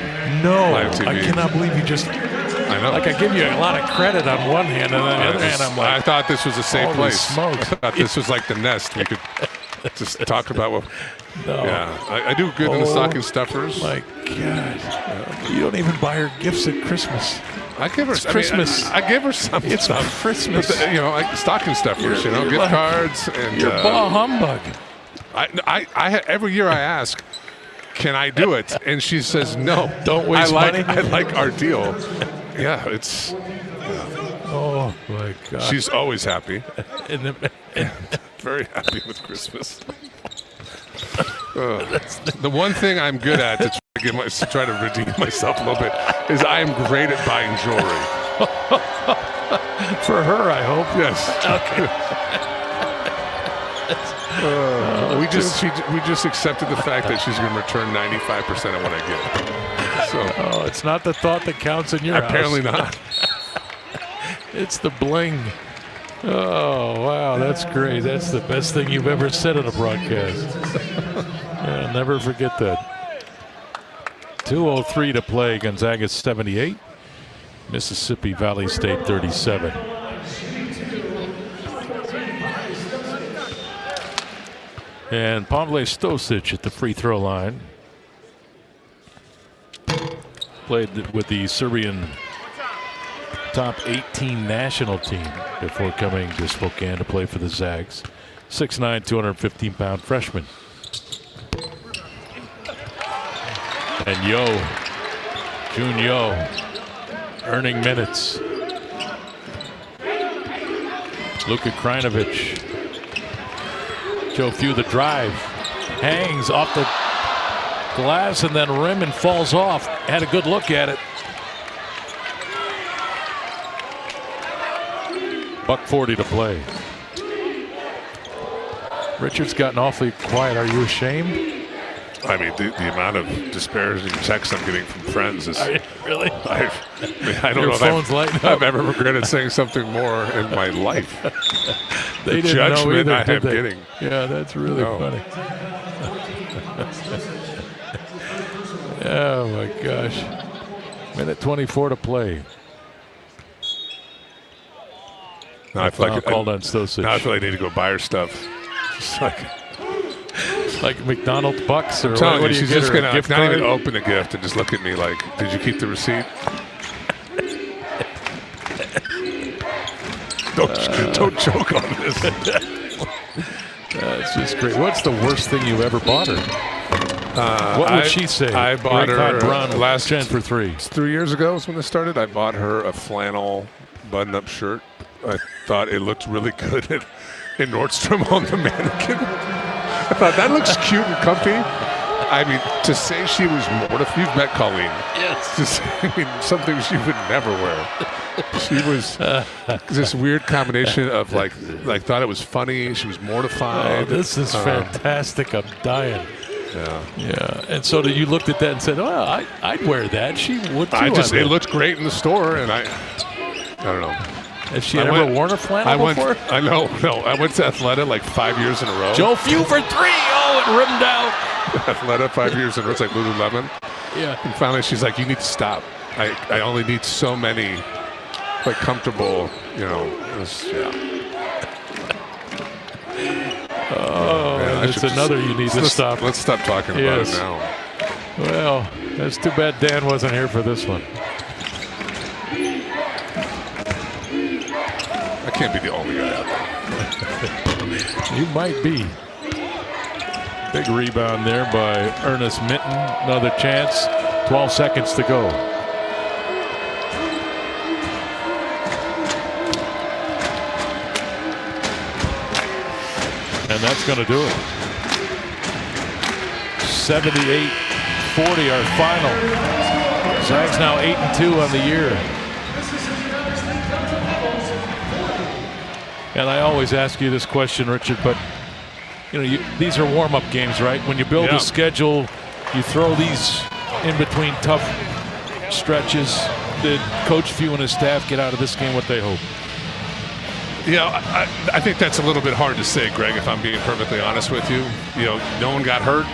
live TV. I cannot believe you just. I know. Like, I give you a lot of credit on one hand, and on the other hand, I'm like, I thought this was a safe holy place. smokes. I thought this was like the nest. We could just talk about what. No. Yeah, I do good in the stocking stuffers. My God, you don't even buy her gifts at Christmas. I give her Christmas. I give her some. It's stuff. Christmas. But like stocking stuffers, gift cards, and you're bah humbug. I every year I ask, can I do it? And she says no. Don't waste money. I like our deal. Yeah, it's. Oh my God. She's always happy. Very happy with Christmas. The one thing I'm good at to try to redeem myself a little bit is I am great at buying jewelry. For her, I hope. Yes. Okay. We just accepted the fact that she's going to return 95% of what I get. So it's not the thought that counts in your house. Apparently not. It's the bling. Oh, wow, that's great. That's the best thing you've ever said in a broadcast. Yeah, I'll never forget that. 2:03 to play. Gonzaga 78. Mississippi Valley State 37. And Pavle Stosic at the free throw line. Played with the Serbian top 18 national team before coming to Spokane to play for the Zags. 6'9", 215-pound freshman. And Jun Yo, earning minutes. Luka Krajinovic. Joe Few the drive. Hangs off the glass and then rim and falls off. Had a good look at it. $1:40 to play. Richard's gotten awfully quiet. Are you ashamed? I mean, the amount of disparaging texts I'm getting from friends is really. I don't know if I've ever regretted saying something more in my life. They the didn't know judgment either, I did am they? getting. Yeah, that's really funny. Oh my gosh! Minute 24 to play. Now I feel like called on Stosic. Now I feel like I need to go buy her stuff. Just like McDonald's bucks or I'm telling what you, do you she's get just her, gonna a gift not card? even open the gift and just look at me like, "Did you keep the receipt?" Don't joke on this. That's just great. What's the worst thing you've ever bought her? What would she say? I bought her last 10 for 3. 3 years ago is when this started. I bought her a flannel button-up shirt. I thought it looked really good in Nordstrom on the mannequin. I thought that looks cute and comfy. I mean, to say she was mortified. You've met Colleen. Yes. I mean, something she would never wear. She was this weird combination of like thought it was funny. She was mortified. Oh, this is fantastic. I'm dying. Yeah. Yeah. And so you looked at that and said, well, I'd wear that. She would too. It looked great in the store, and I don't know. Has she ever worn a flannel before? I know. No, I went to Athleta like 5 years in a row. Joe Few for 3. Oh, it rimmed out. Athleta 5 years in a row. It's like Lululemon. Yeah. And finally, she's like, "You need to stop. I only need so many, like comfortable, Oh, man, it's another you need to stop. Let's stop talking about it now. Well, that's too bad Dan wasn't here for this one. I can't be the only guy out there. You might be. Big rebound there by Ernest Minton. Another chance. 12 seconds to go. And that's going to do it. 78-40 our final. Zags now 8-2 on the year. And I always ask you this question, Richard, but these are warm-up games, right? When you build a schedule, you throw these in between tough stretches. did Coach Few and his staff get out of this game what they hope? I think that's a little bit hard to say, Greg, if I'm being perfectly honest with you. No one got hurt.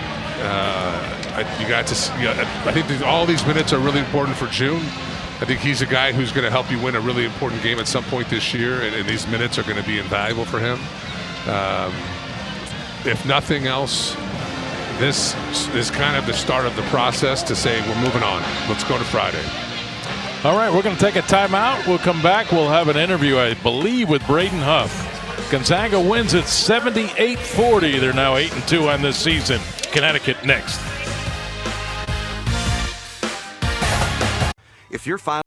I think all these minutes are really important for June. I think he's a guy who's going to help you win a really important game at some point this year, and these minutes are going to be invaluable for him. If nothing else, this is kind of the start of the process to say we're moving on. Let's go to Friday. All right, we're going to take a timeout. We'll come back. We'll have an interview, I believe, with Braden Huff. Gonzaga wins at 78-40. They're now 8-2 on this season. Connecticut next. If you're filing